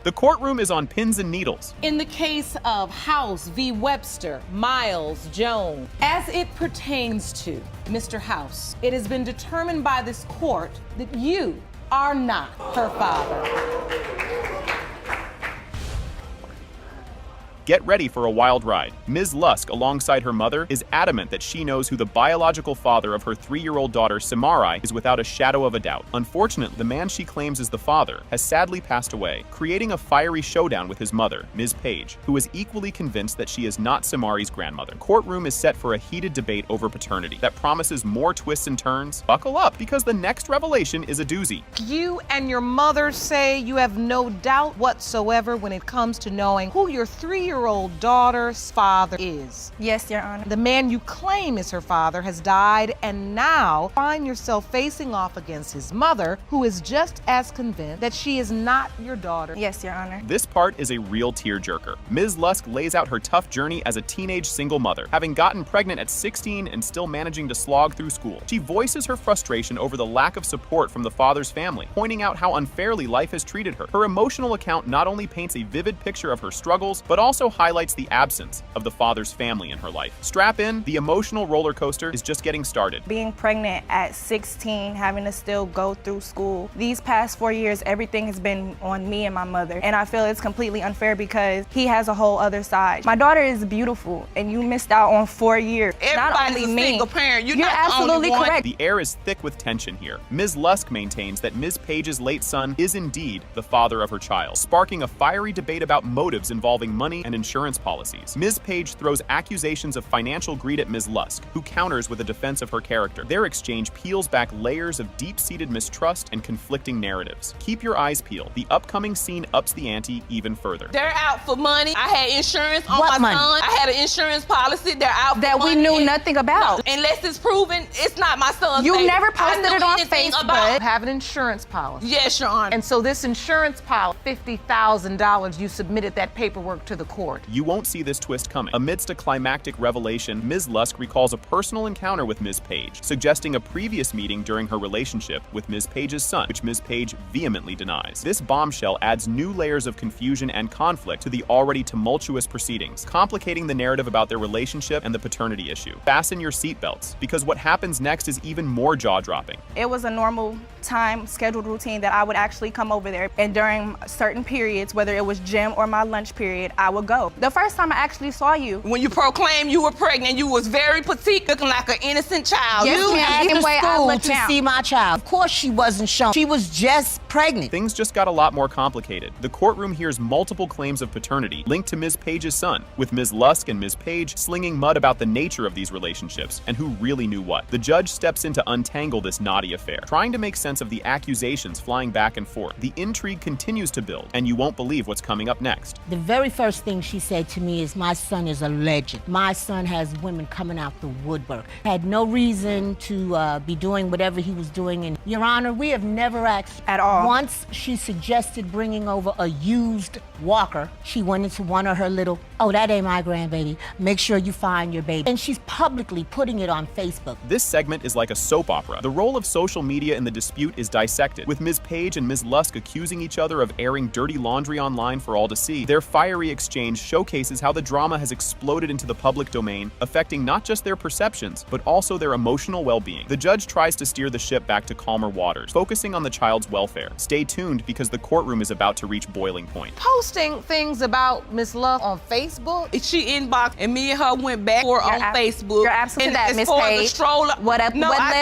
[SPEAKER 8] The courtroom is on pins and needles.
[SPEAKER 1] In the case of House v. Webster, Miles Jones, as it pertains to Mr. House, it has been determined by this court that you are not her father.
[SPEAKER 8] Get ready for a wild ride. Ms. Lusk, alongside her mother, is adamant that she knows who the biological father of her 3-year-old daughter, Samarai, is without a shadow of a doubt. Unfortunately, the man she claims is the father has sadly passed away, creating a fiery showdown with his mother, Ms. Page, who is equally convinced that she is not Samari's grandmother. Courtroom is set for a heated debate over paternity that promises more twists and turns. Buckle up, because the next revelation is a doozy.
[SPEAKER 1] You and your mother say you have no doubt whatsoever when it comes to knowing who your 3-year-old daughter's father is.
[SPEAKER 22] Yes, Your Honor.
[SPEAKER 1] The man you claim is her father has died, and now find yourself facing off against his mother, who is just as convinced that she is not your daughter.
[SPEAKER 22] Yes, Your Honor.
[SPEAKER 8] This part is a real tearjerker. Ms. Lusk lays out her tough journey as a teenage single mother, having gotten pregnant at 16 and still managing to slog through school. She voices her frustration over the lack of support from the father's family, pointing out how unfairly life has treated her. Her emotional account not only paints a vivid picture of her struggles, but also highlights the absence of the father's family in her life. Strap in, the emotional roller coaster is just getting started.
[SPEAKER 15] Being pregnant at 16, having to still go through school. These past 4 years, everything has been on me and my mother. And I feel it's completely unfair because he has a whole other side. My daughter is beautiful, and you missed out on 4 years.
[SPEAKER 17] Everybody's
[SPEAKER 15] not only
[SPEAKER 17] a
[SPEAKER 15] me.
[SPEAKER 17] single parent. You're
[SPEAKER 15] not
[SPEAKER 17] absolutely
[SPEAKER 15] the only
[SPEAKER 17] correct.
[SPEAKER 8] The air is thick with tension here. Ms. Lusk maintains that Ms. Page's late son is indeed the father of her child, sparking a fiery debate about motives involving money and insurance policies. Ms. Page throws accusations of financial greed at Ms. Lusk, who counters with a defense of her character. Their exchange peels back layers of deep-seated mistrust and conflicting narratives. Keep your eyes peeled. The upcoming scene ups the ante even further.
[SPEAKER 17] They're out for money. I had insurance on
[SPEAKER 15] What
[SPEAKER 17] my
[SPEAKER 15] money?
[SPEAKER 17] son. I had an insurance policy. They're out for
[SPEAKER 15] That we
[SPEAKER 17] money.
[SPEAKER 15] knew nothing about.
[SPEAKER 17] No, unless it's proven it's not my son's
[SPEAKER 15] You
[SPEAKER 17] baby.
[SPEAKER 15] never
[SPEAKER 17] I
[SPEAKER 15] posted
[SPEAKER 17] know
[SPEAKER 15] it on
[SPEAKER 17] anything
[SPEAKER 15] Facebook.
[SPEAKER 17] about-
[SPEAKER 1] Have an insurance policy.
[SPEAKER 17] Yes, Your Honor.
[SPEAKER 1] And so this insurance policy, $50,000, you submitted that paperwork to the court.
[SPEAKER 8] You won't see this twist coming. Amidst a climactic revelation, Ms. Lusk recalls a personal encounter with Ms. Page, suggesting a previous meeting during her relationship with Ms. Page's son, which Ms. Page vehemently denies. This bombshell adds new layers of confusion and conflict to the already tumultuous proceedings, complicating the narrative about their relationship and the paternity issue. Fasten your seatbelts, because what happens next is even more jaw-dropping.
[SPEAKER 15] It was a normal time scheduled routine that I would actually come over there, and during certain periods, whether it was gym or my lunch period, I would go. The first time I actually saw you,
[SPEAKER 17] When you proclaimed you were pregnant, you was very petite, looking like an innocent child.
[SPEAKER 15] Yes,
[SPEAKER 17] you
[SPEAKER 15] ma'am.
[SPEAKER 17] had
[SPEAKER 15] Even
[SPEAKER 16] The way I
[SPEAKER 15] school
[SPEAKER 16] went to
[SPEAKER 15] count.
[SPEAKER 16] see my child. Of course she wasn't shown. She was just
[SPEAKER 14] pregnant.
[SPEAKER 8] Things just got a lot more complicated. The courtroom hears multiple claims of paternity linked to Ms. Page's son, with Ms. Lusk and Ms. Page slinging mud about the nature of these relationships and who really knew what. The judge steps in to untangle this knotty affair, trying to make sense of the accusations flying back and forth. The intrigue continues to build, and you won't believe what's coming up next.
[SPEAKER 14] The very first thing she said to me is, my son is a legend. My son has women coming out the woodwork. Had no reason to be doing whatever he was doing. And Your Honor, we have never asked at all. Once she suggested bringing over a used walker, she went into one of her little, oh, that ain't my grandbaby. Make sure you find your baby. And she's publicly putting it on Facebook.
[SPEAKER 8] This segment is like a soap opera. The role of social media in the dispute is dissected, with Ms. Page and Ms. Lusk accusing each other of airing dirty laundry online for all to see. Their fiery exchange showcases how the drama has exploded into the public domain, affecting not just their perceptions, but also their emotional well-being. The judge tries to steer the ship back to calmer waters, focusing on the child's welfare. Stay tuned because the courtroom is about to reach boiling point.
[SPEAKER 17] Posting things about Miss Love on Facebook. She inboxed and me and her went back on Facebook.
[SPEAKER 15] You're absolutely
[SPEAKER 17] and
[SPEAKER 15] that,
[SPEAKER 17] as
[SPEAKER 15] Miss
[SPEAKER 17] far as
[SPEAKER 15] Page.
[SPEAKER 17] the stroller, I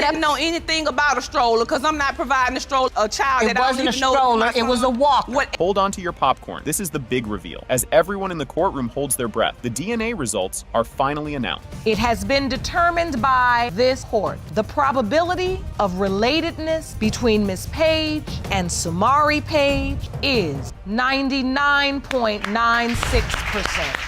[SPEAKER 17] didn't know
[SPEAKER 15] up?
[SPEAKER 17] anything about a stroller because I'm not providing a stroller a child
[SPEAKER 14] It
[SPEAKER 17] that I don't
[SPEAKER 14] wasn't a
[SPEAKER 17] even know.
[SPEAKER 14] stroller, it was a walker.
[SPEAKER 8] Hold on to your popcorn. This is the big reveal. As everyone in the courtroom holds their breath, the DNA results are finally announced.
[SPEAKER 1] It has been determined by this court. The probability of relatedness between Miss Page and Samari Page is 99.96%.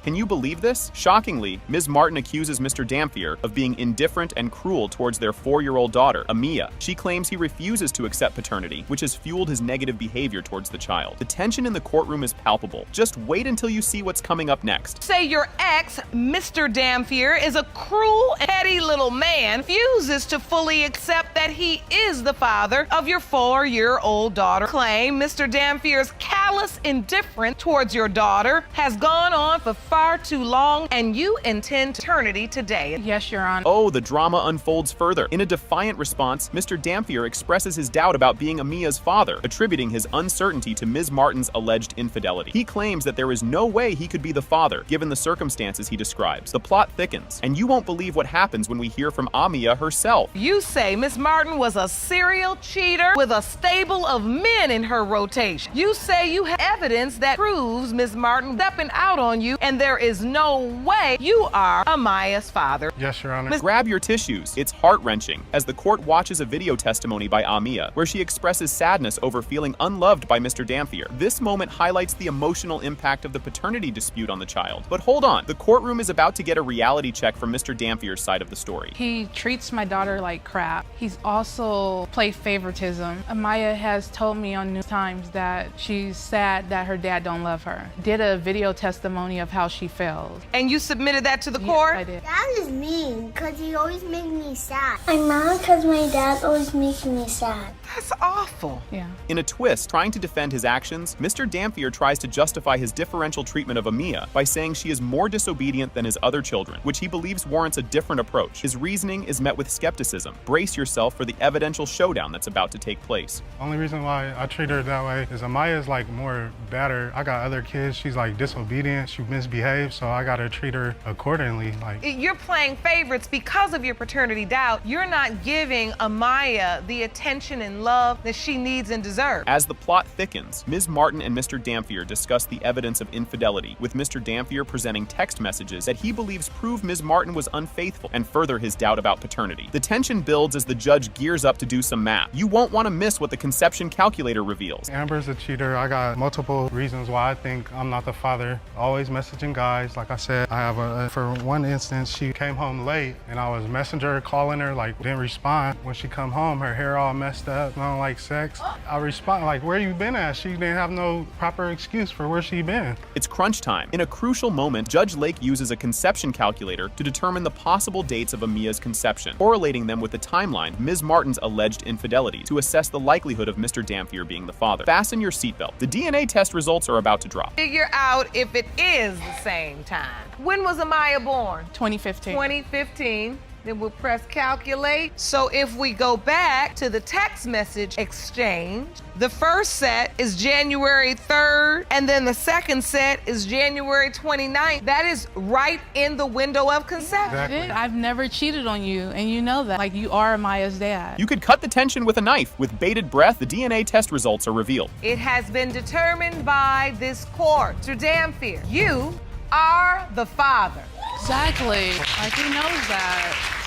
[SPEAKER 8] Can you believe this? Shockingly, Ms. Martin accuses Mr. Dampier of being indifferent and cruel towards their 4-year-old daughter, Amia. She claims he refuses to accept paternity, which has fueled his negative behavior towards the child. The tension in the courtroom is palpable. Just wait until you see what's coming up next.
[SPEAKER 1] Say your ex, Mr. Dampier, is a cruel, petty little man, refuses to fully accept that he is the father of your 4-year-old daughter. Claim Mr. Dampier's callous indifference towards your daughter has gone on for far too long, and you intend paternity today.
[SPEAKER 15] Yes, Your Honor.
[SPEAKER 8] Oh, the drama unfolds further. In a defiant response, Mr. Dampier expresses his doubt about being Amia's father, attributing his uncertainty to Ms. Martin's alleged infidelity. He claims that there is no way he could be the father, given the circumstances he describes. The plot thickens, and you won't believe what happens when we hear from Amia herself.
[SPEAKER 1] You say Miss Martin was a serial cheater with a stable of men in her rotation. You say you have evidence that proves Miss Martin stepping out on you, and there is no way you are Amaya's father.
[SPEAKER 3] Yes, Your Honor.
[SPEAKER 8] Grab your tissues. It's heart-wrenching as the court watches a video testimony by Amia, where she expresses sadness over feeling unloved by Mr. Dampier. This moment highlights the emotional impact of the paternity dispute on the child. But hold on, the courtroom is about to get a reality check from Mr. Dampier's side of the story.
[SPEAKER 15] He treats my daughter like crap. He's also played favoritism. Amaya has told me on New Times that she's sad that her dad don't love her. Did a video testimony of how she felt.
[SPEAKER 1] And you submitted that to the court?
[SPEAKER 15] I did.
[SPEAKER 16] Dad is mean because he always makes me sad. I'm mad because my dad always makes me sad.
[SPEAKER 1] That's awful.
[SPEAKER 15] Yeah.
[SPEAKER 8] In a twist, trying to defend his actions, Mr. Dampier tries to justify his differential treatment of Amia by saying she is more disobedient than his other children, which he believes warrants a different approach. His reasoning is met with skepticism. Brace yourself for the evidential showdown that's about to take place.
[SPEAKER 3] The only reason why I treat her that way is Amaya's like more better. I got other kids, she's like disobedient, she misbehaves, so I gotta treat her accordingly. Like,
[SPEAKER 1] you're playing favorites because of your paternity doubt. You're not giving Amaya the attention and love that she needs and deserves.
[SPEAKER 8] As the plot thickens, Ms. Martin and Mr. Dampier discuss the evidence of infidelity, with Mr. Dampier presenting text messages that he believes prove Ms. Martin was unfaithful and further his doubt about paternity. The tension builds as the judge gears up to do some math. You won't want to miss what the conception calculator reveals.
[SPEAKER 3] Amber's a cheater. I got multiple reasons why I think I'm not the father. Always messaging guys. Like I said, I have for one instance, she came home late and I was messenger calling her, like didn't respond. When she come home, her hair all messed up, I don't like sex. I respond like, where you been at? She didn't have no proper excuse for where she been.
[SPEAKER 8] It's crunch time. In a crucial moment, Judge Lake uses a conception calculator to determine the possible dates of Amia's conception, correlating them with the timeline, Ms. Martin's alleged infidelity, to assess the likelihood of Mr. Dampier being the father. Fasten your seatbelt. The DNA test results are about to drop.
[SPEAKER 1] Figure out if it is the same time. When was Amaya born?
[SPEAKER 15] 2015.
[SPEAKER 1] 2015. Then we'll press calculate. So if we go back to the text message exchange, the first set is January 3rd, and then the second set is January 29th. That is right in the window of conception.
[SPEAKER 5] Exactly. I've never cheated on you, and you know that. Like, you are Maya's dad.
[SPEAKER 8] You could cut the tension with a knife. With bated breath, the DNA test results are revealed.
[SPEAKER 1] It has been determined by this court. Mr. Dampier, you are the father.
[SPEAKER 5] Exactly. Like, he knows that.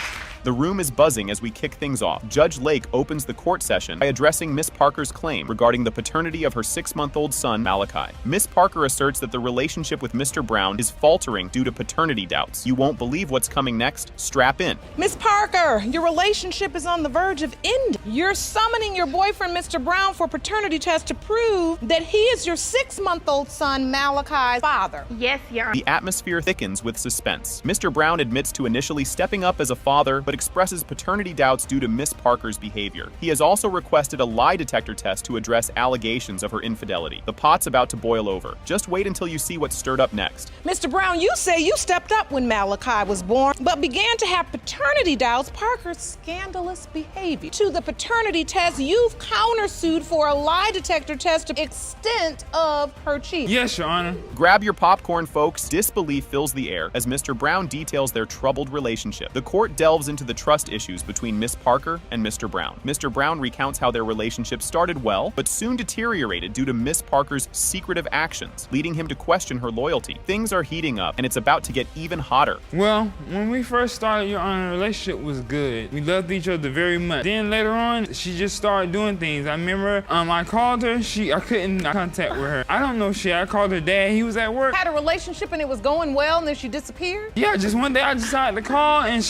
[SPEAKER 8] The room is buzzing as we kick things off. Judge Lake opens the court session by addressing Miss Parker's claim regarding the paternity of her 6-month-old son, Malachi. Miss Parker asserts that the relationship with Mr. Brown is faltering due to paternity doubts. You won't believe what's coming next? Strap in.
[SPEAKER 1] Miss Parker, your relationship is on the verge of ending. You're summoning your boyfriend, Mr. Brown, for paternity test to prove that he is your 6-month-old son, Malachi's father.
[SPEAKER 6] Yes, Your Honor.
[SPEAKER 8] The atmosphere thickens with suspense. Mr. Brown admits to initially stepping up as a father, but expresses paternity doubts due to Miss Parker's behavior. He has also requested a lie detector test to address allegations of her infidelity. The pot's about to boil over. Just wait until you see what's stirred up next.
[SPEAKER 1] Mr. Brown, you say you stepped up when Malachi was born, but began to have paternity doubts Parker's scandalous behavior. To the paternity test, you've countersued for a lie detector test to the extent of her cheating.
[SPEAKER 7] Yes, Your Honor.
[SPEAKER 8] Grab your popcorn, folks. Disbelief fills the air as Mr. Brown details their troubled relationship. The court delves into the trust issues between Miss Parker and Mr. Brown. Mr. Brown recounts how their relationship started well, but soon deteriorated due to Miss Parker's secretive actions, leading him to question her loyalty. Things are heating up, and it's about to get even hotter.
[SPEAKER 7] Well, when we first started, Your Honor, the relationship was good. We loved each other very much. Then later on, she just started doing things. I remember I called her. I couldn't contact with her. I don't know shit. I called her dad. He was at work.
[SPEAKER 1] Had a relationship and it was going well, and then she disappeared?
[SPEAKER 7] Yeah, just one day I decided to call, and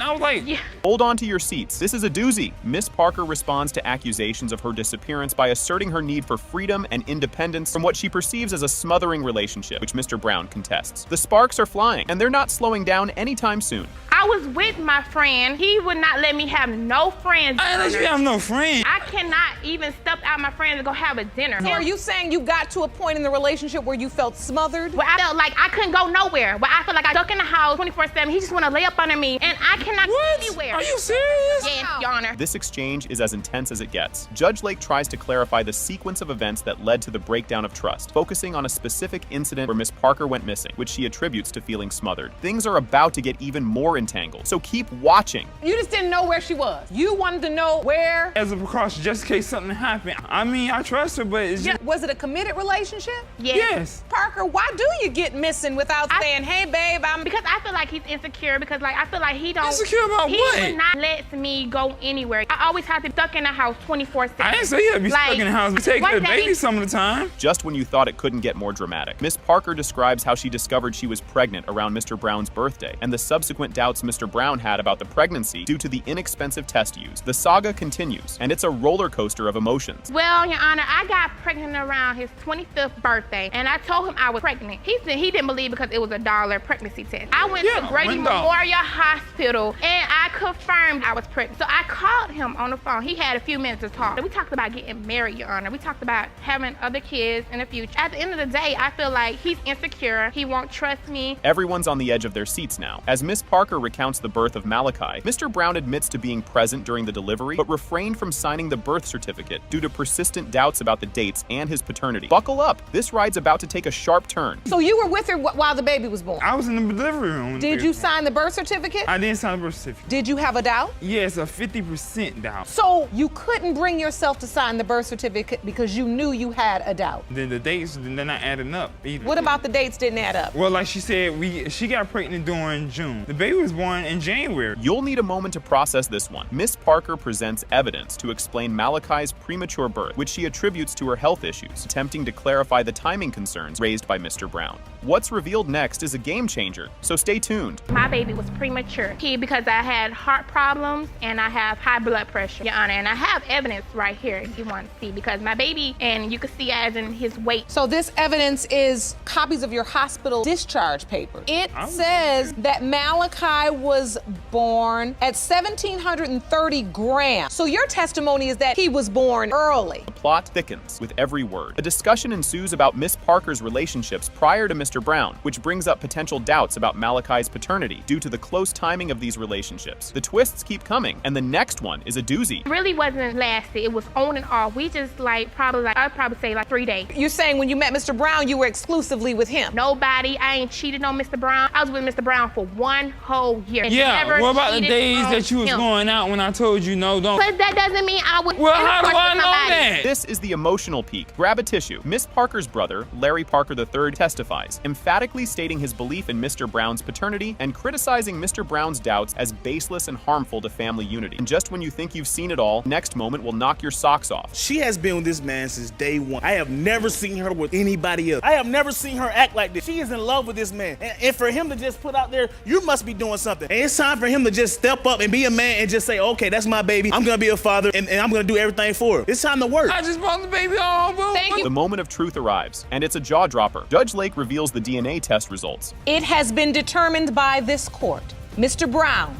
[SPEAKER 7] I was like,
[SPEAKER 6] yeah.
[SPEAKER 8] Hold on to your seats. This is a doozy. Miss Parker responds to accusations of her disappearance by asserting her need for freedom and independence from what she perceives as a smothering relationship, which Mr. Brown contests. The sparks are flying, and they're not slowing down anytime soon.
[SPEAKER 6] I was with my friend. He would not let me have no friends.
[SPEAKER 7] I didn't let you have no friends.
[SPEAKER 6] I cannot even step out my friends to go have a dinner.
[SPEAKER 1] So are you saying you got to a point in the relationship where you felt smothered?
[SPEAKER 6] Where I felt like I couldn't go nowhere. Where I felt like I stuck in the house 24/7. He just want to lay up under me, and I cannot go anywhere.
[SPEAKER 7] Are you serious?
[SPEAKER 6] Yes, Your Honor.
[SPEAKER 8] This exchange is as intense as it gets. Judge Lake tries to clarify the sequence of events that led to the breakdown of trust, focusing on a specific incident where Miss Parker went missing, which she attributes to feeling smothered. Things are about to get even more entangled, so keep watching.
[SPEAKER 1] You just didn't know where she was. You wanted to know where?
[SPEAKER 7] As a precaution, just in case something happened. I mean, I trust her, but it's just...
[SPEAKER 1] Was it a committed relationship?
[SPEAKER 6] Yes.
[SPEAKER 1] Parker, why do you get missing without saying, hey, babe,
[SPEAKER 6] Because I feel like he's insecure, because like I feel like he don't...
[SPEAKER 7] Insecure about what?
[SPEAKER 6] He would not let me go anywhere. I always have to be stuck in the house 24/7.
[SPEAKER 7] I didn't say you had to be stuck in the house, but take the baby some of the time.
[SPEAKER 8] Just when you thought it couldn't get more dramatic, Miss Parker describes how she discovered she was pregnant around Mr. Brown's birthday, and the subsequent doubts Mr. Brown had about the pregnancy due to the inexpensive test used. The saga continues, and it's a roller coaster of emotions.
[SPEAKER 6] Well, Your Honor, I got pregnant around his 25th birthday, and I told him I was pregnant. He said he didn't believe because it was a $1 pregnancy test. I went to Grady Memorial Hospital, and I confirmed I was pregnant. So I called him on the phone. He had a few minutes to talk. We talked about getting married, Your Honor. We talked about having other kids in the future. At the end of the day, I feel like he's insecure. He won't trust me.
[SPEAKER 8] Everyone's on the edge of their seats now. As Miss Parker recounts the birth of Malachi, Mr. Brown admits to being present during the delivery, but refrained from signing the birth certificate due to persistent doubts about the dates and his paternity. Buckle up. This ride's about to take a sharp turn.
[SPEAKER 1] So you were with her while the baby was born?
[SPEAKER 7] I was in the delivery room.
[SPEAKER 1] Did you sign the birth certificate?
[SPEAKER 7] I didn't sign the birth certificate.
[SPEAKER 1] Did you have a doubt?
[SPEAKER 7] Yes, a 50% doubt.
[SPEAKER 1] So you couldn't bring yourself to sign the birth certificate because you knew you had a doubt?
[SPEAKER 7] Then the dates, they're not adding up either.
[SPEAKER 1] What about the dates didn't add up?
[SPEAKER 7] Well, like she said, she got pregnant during June. The baby was born in January.
[SPEAKER 8] You'll need a moment to process this one. Miss Parker presents evidence to explain Malachi's premature birth, which she attributes to her health issues, attempting to clarify the timing concerns raised by Mr. Brown. What's revealed next is a game changer, so stay tuned.
[SPEAKER 6] My baby was premature because I had heart problems and I have high blood pressure, Your Honor, and I have evidence right here if you want to see, because my baby, and you can see as in his weight.
[SPEAKER 1] So this evidence is copies of your hospital discharge paper. It says that Malachi was born at 1,730 grams. So your testimony is that he was born early.
[SPEAKER 8] The plot thickens with every word. A discussion ensues about Miss Parker's relationships prior to Mr. Brown, which brings up potential doubts about Malachi's Malachi's paternity due to the close timing of these relationships. The twists keep coming, and the next one is a doozy.
[SPEAKER 6] It really wasn't lasting. It was on and off. We just I'd probably say 3 days.
[SPEAKER 23] You're saying when you met Mr. Brown, you were exclusively with him?
[SPEAKER 6] Nobody. I ain't cheated on Mr. Brown. I was with Mr. Brown for 1 whole year.
[SPEAKER 7] Yeah, what about the days that you was going out when I told you no, don't?
[SPEAKER 6] But that doesn't mean I would.
[SPEAKER 7] Well, how do I know that?
[SPEAKER 8] This is the emotional peak. Grab a tissue. Miss Parker's brother, Larry Parker III, testifies, emphatically stating his belief in Mr. Brown's paternity and criticizing Mr. Brown's doubts as baseless and harmful to family unity. And just when you think you've seen it all, next moment will knock your socks off.
[SPEAKER 10] She has been with this man since day one. I have never seen her with anybody else. I have never seen her act like this. She is in love with this man. And for him to just put out there, you must be doing something. And it's time for him to just step up and be a man and just say, okay, that's my baby. I'm gonna be a father and I'm gonna do everything for her. It's time to work.
[SPEAKER 7] I just brought the baby home, boo.
[SPEAKER 23] Thank you.
[SPEAKER 8] The moment of truth arrives, and it's a jaw dropper. Judge Lake reveals the DNA test results.
[SPEAKER 23] It has been determined by this court. Mr. Brown,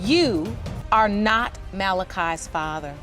[SPEAKER 23] you are not Malachi's father.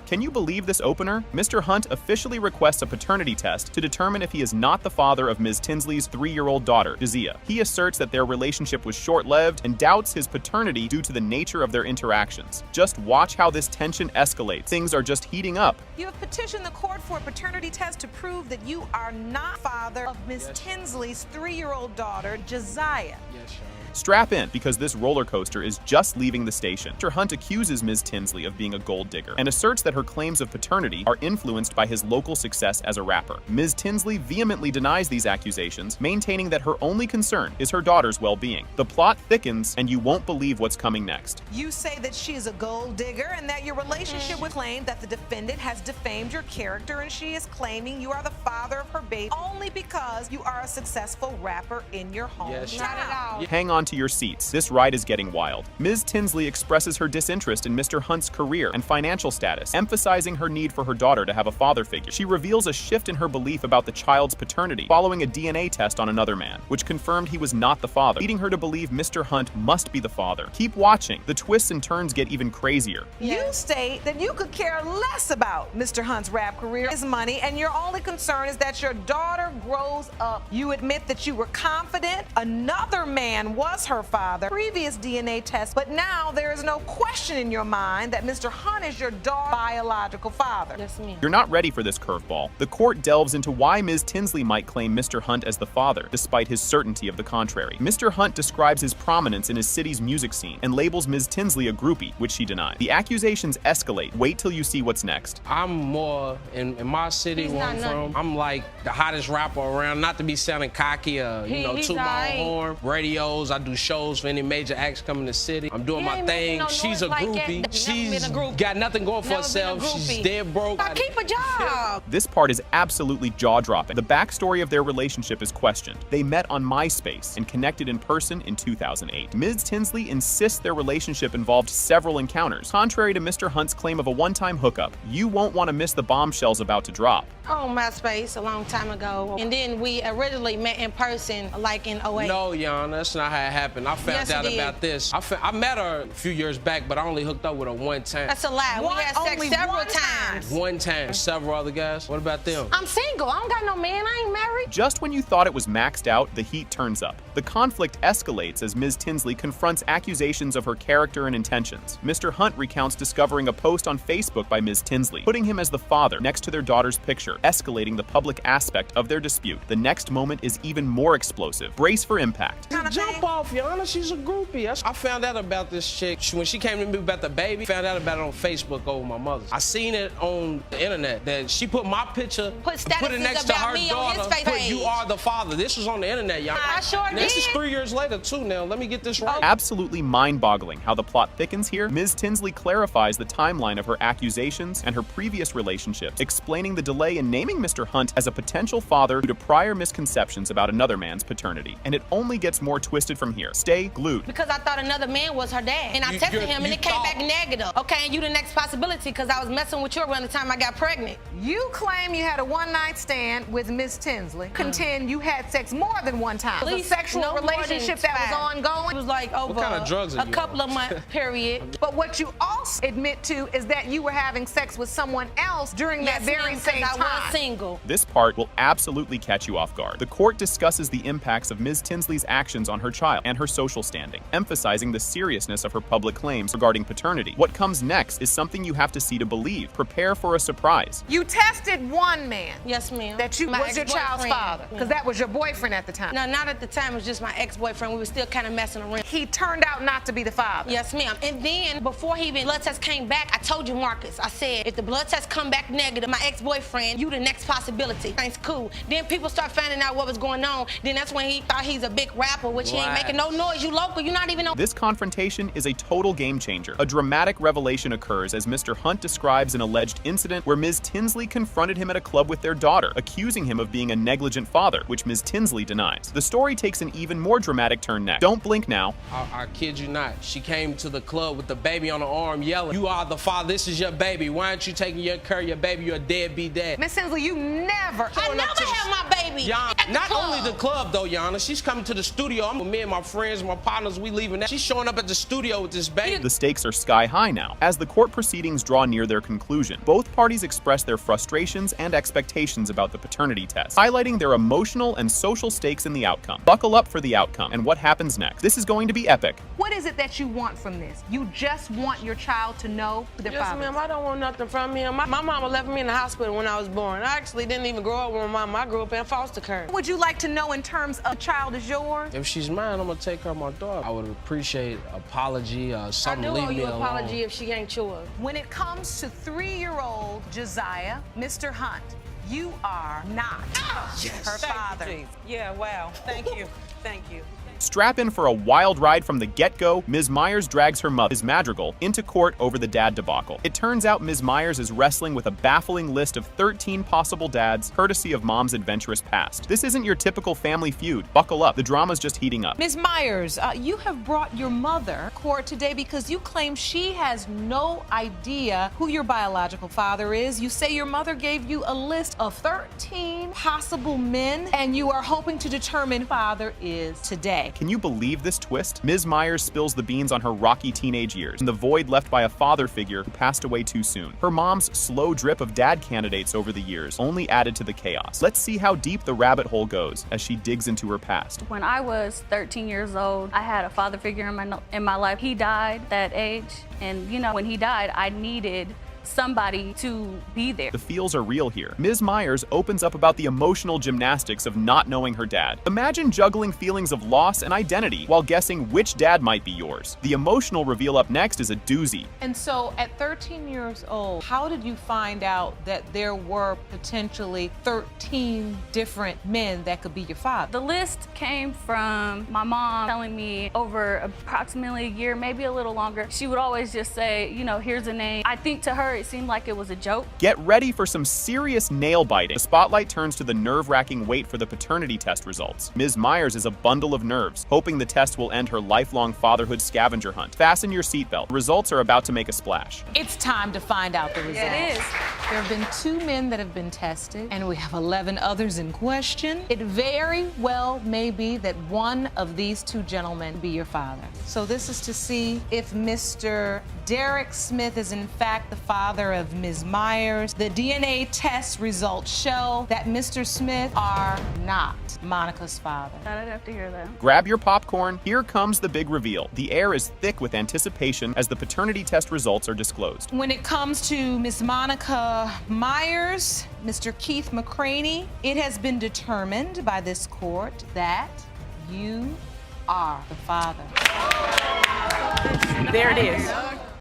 [SPEAKER 8] Can you believe this opener? Mr. Hunt officially requests a paternity test to determine if he is not the father of Ms. Tinsley's 3-year-old daughter, Jazia. He asserts that their relationship was short-lived and doubts his paternity due to the nature of their interactions. Just watch how this tension escalates. Things are just heating up.
[SPEAKER 1] You have petitioned the court for a paternity test to prove that you are not father of Ms. Tinsley's 3-year-old daughter, Jazia.
[SPEAKER 2] Yes, sir.
[SPEAKER 8] Strap in, because this roller coaster is just leaving the station. Mr. Hunt accuses Ms. Tinsley of being a gold digger and asserts that her claims of paternity are influenced by his local success as a rapper. Ms. Tinsley vehemently denies these accusations, maintaining that her only concern is her daughter's well-being. The plot thickens, and you won't believe what's coming next.
[SPEAKER 1] You say that she is a gold digger and that your relationship would claim that the defendant has defamed your character, and she is claiming you are the father of her baby only because you are a successful rapper in your hometown.
[SPEAKER 2] Yes,
[SPEAKER 1] Not at all.
[SPEAKER 8] Hang on to your seats. This ride is getting wild. Ms. Tinsley expresses her disinterest in Mr. Hunt's career and financial status, emphasizing her need for her daughter to have a father figure. She reveals a shift in her belief about the child's paternity following a DNA test on another man, which confirmed he was not the father, leading her to believe Mr. Hunt must be the father. Keep watching. The twists and turns get even crazier.
[SPEAKER 1] You state that you could care less about Mr. Hunt's rap career, his money, and your only concern is that your daughter grows up. You admit that you were confident another man was her father, previous DNA test, but now there is no question in your mind that Mr. Hunt is your daughter's biological father.
[SPEAKER 21] Yes, ma'am.
[SPEAKER 8] You're not ready for this curveball. The court delves into why Ms. Tinsley might claim Mr. Hunt as the father, despite his certainty of the contrary. Mr. Hunt describes his prominence in his city's music scene and labels Ms. Tinsley a groupie, which she denied. The accusations escalate. Wait till you see what's next.
[SPEAKER 2] I'm more, in my city where I'm from, I'm like the hottest rapper around, not to be sounding cocky, toot my own horn, radios, I do shows for any major acts coming to the city. I'm doing my thing. She's a groupie. She's got nothing going for herself. She's dead broke.
[SPEAKER 18] Keep a job.
[SPEAKER 8] This part is absolutely jaw-dropping. The backstory of their relationship is questioned. They met on MySpace and connected in person in 2008. Ms. Tinsley insists their relationship involved several encounters. Contrary to Mr. Hunt's claim of a one-time hookup, you won't want to miss the bombshells about to drop.
[SPEAKER 18] On MySpace a long time ago. And then we originally met in person like in 08.
[SPEAKER 2] No, Yana, that's not how it happened. I found out about this. I met her a few years back, but I only hooked up with her one time.
[SPEAKER 18] That's a lie. We had sex several times.
[SPEAKER 2] One time. Several other guys. What about them?
[SPEAKER 18] I'm single. I don't got no man. I ain't married.
[SPEAKER 8] Just when you thought it was maxed out, the heat turns up. The conflict escalates as Ms. Tinsley confronts accusations of her character and intentions. Mr. Hunt recounts discovering a post on Facebook by Ms. Tinsley, putting him as the father next to their daughter's picture, escalating the public aspect of their dispute. The next moment is even more explosive. Brace for impact.
[SPEAKER 2] Jump off, Yana. She's a groupie. I found out about this chick when she came to me about the baby. Found out about it on Facebook over my mother's. I seen it on the internet that she put my picture, put it next to her daughter. Put "You are the father." This was on the internet, y'all.
[SPEAKER 18] I sure did.
[SPEAKER 2] This is 3 years later too. Now let me get this right.
[SPEAKER 8] Absolutely mind-boggling how the plot thickens here. Ms. Tinsley clarifies the timeline of her accusations and her previous relationships, explaining the delay in naming Mr. Hunt as a potential father due to prior misconceptions about another man's paternity. And it only gets more twisted from here. Stay glued.
[SPEAKER 18] Because I thought another man was her dad. And I tested him and it came back negative. Okay, and you the next possibility because I was messing with you around the time I got pregnant.
[SPEAKER 1] You claim you had a one-night stand with Miss Tinsley. Contend you had sex more than one time.
[SPEAKER 18] At
[SPEAKER 1] A
[SPEAKER 18] least
[SPEAKER 1] sexual
[SPEAKER 18] no more than
[SPEAKER 1] relationship that was
[SPEAKER 18] 5.
[SPEAKER 1] ongoing.
[SPEAKER 18] It was like over
[SPEAKER 2] kind of drugs are
[SPEAKER 18] a
[SPEAKER 2] you
[SPEAKER 18] couple
[SPEAKER 2] on?
[SPEAKER 18] of months period.
[SPEAKER 1] But what you also admit to is that you were having sex with someone else during that very same time.
[SPEAKER 18] I was single.
[SPEAKER 8] This part will absolutely catch you off guard. The court discusses the impacts of Ms. Tinsley's actions on her child and her social standing, emphasizing the seriousness of her public claims regarding paternity. What comes next is something you have to see to believe. Prepare for a surprise.
[SPEAKER 1] You tested one man.
[SPEAKER 18] Yes, ma'am.
[SPEAKER 1] That you
[SPEAKER 18] My
[SPEAKER 1] was your child's
[SPEAKER 18] ex-boyfriend.
[SPEAKER 1] father. Because that was your boyfriend at the time.
[SPEAKER 18] No, not at the time. It was just my ex-boyfriend. We were still kind of messing around.
[SPEAKER 1] He turned out not to be the father.
[SPEAKER 18] Yes, ma'am. And then before he even blood test came back, I told you, Marcus, I said, if the blood test come back negative, my ex-boyfriend, you the next possibility. Thanks, cool. Then people start finding out what was going on. Then that's when he thought he's a big rapper, which he ain't making no noise. You local, you not even know.
[SPEAKER 8] This confrontation is a total game changer. A dramatic revelation occurs as Mr. Hunt describes an alleged incident where Ms. Tinsley confronted him at a club with their daughter, accusing him of being a negligent father, which Ms. Tinsley denies. The story takes an even more dramatic turn next. Don't blink now.
[SPEAKER 2] I kid you not. She came to the club with the baby on her arm yelling, "You are the father, this is your baby. Why aren't you taking care of your baby? You're a deadbeat dad."
[SPEAKER 1] Miss Tinsley, you never.
[SPEAKER 18] I never had my baby.
[SPEAKER 2] Not only the club though, Yana, she's coming to the studio. I'm with me and my friends, my partners, we leaving that. She's showing up at the studio with this baby.
[SPEAKER 8] The stakes are sky high now. As the court proceedings draw near their conclusion, both parties express their frustrations and expectations about the paternity test, highlighting their emotional and social stakes in the outcome. Buckle up for the outcome and what happens next. This is going to be epic.
[SPEAKER 1] What is it that you want from this? You just want your child to know who their father is.
[SPEAKER 18] Yes, ma'am. I don't want nothing from him. My mama left me in the hospital when I was born. I actually didn't even grow up with my mama. I grew up in foster care.
[SPEAKER 1] What would you like to know in terms of child is yours?
[SPEAKER 2] If she's mine, I'm gonna take her my daughter. I would appreciate apology, something
[SPEAKER 18] I
[SPEAKER 2] to
[SPEAKER 18] do
[SPEAKER 2] leave
[SPEAKER 18] owe
[SPEAKER 2] me
[SPEAKER 18] you
[SPEAKER 2] alone.
[SPEAKER 18] an apology if she ain't yours.
[SPEAKER 1] When it comes to 3-year-old Josiah, Mr. Hunt, you are not her father.
[SPEAKER 13] Yeah, wow. Thank you. Thank you.
[SPEAKER 8] Strap in for a wild ride from the get-go. Ms. Myers drags her mother, Ms. Madrigal, into court over the dad debacle. It turns out Ms. Myers is wrestling with a baffling list of 13 possible dads, courtesy of mom's adventurous past. This isn't your typical family feud. Buckle up, the drama's just heating up.
[SPEAKER 1] Ms. Myers, you have brought your mother to court today because you claim she has no idea who your biological father is. You say your mother gave you a list of 13 possible men, and you are hoping to determine who father is today.
[SPEAKER 8] Can you believe this twist? Ms. Myers spills the beans on her rocky teenage years and the void left by a father figure who passed away too soon. Her mom's slow drip of dad candidates over the years only added to the chaos. Let's see how deep the rabbit hole goes as she digs into her past.
[SPEAKER 19] When I was 13 years old, I had a father figure in my life. He died at that age, and you know, when he died, I needed somebody to be there.
[SPEAKER 8] The feels are real here. Ms. Myers opens up about the emotional gymnastics of not knowing her dad. Imagine juggling feelings of loss and identity while guessing which dad might be yours. The emotional reveal up next is a doozy.
[SPEAKER 1] And so at 13 years old, how did you find out that there were potentially 13 different men that could be your father?
[SPEAKER 19] The list came from my mom telling me over approximately a year, maybe a little longer. She would always just say, you know, here's a name. I think to her, it seemed like it was a joke.
[SPEAKER 8] Get ready for some serious nail biting. The spotlight turns to the nerve-wracking wait for the paternity test results. Ms. Myers is a bundle of nerves, hoping the test will end her lifelong fatherhood scavenger hunt. Fasten your seatbelt. The results are about to make a splash.
[SPEAKER 1] It's time to find out the results.
[SPEAKER 19] Yeah, it is.
[SPEAKER 1] There have been 2 men that have been tested, and we have 11 others in question. It very well may be that one of these 2 gentlemen be your father. So this is to see if Mr. Derek Smith is in fact the father of Ms. Myers. The DNA test results show that Mr. Smith are not Monica's father.
[SPEAKER 19] I'd have to hear that.
[SPEAKER 8] Grab your popcorn. Here comes the big reveal. The air is thick with anticipation as the paternity test results are disclosed.
[SPEAKER 1] When it comes to Ms. Monica Myers, Mr. Keith McCraney, it has been determined by this court that you are the father.
[SPEAKER 13] There it is.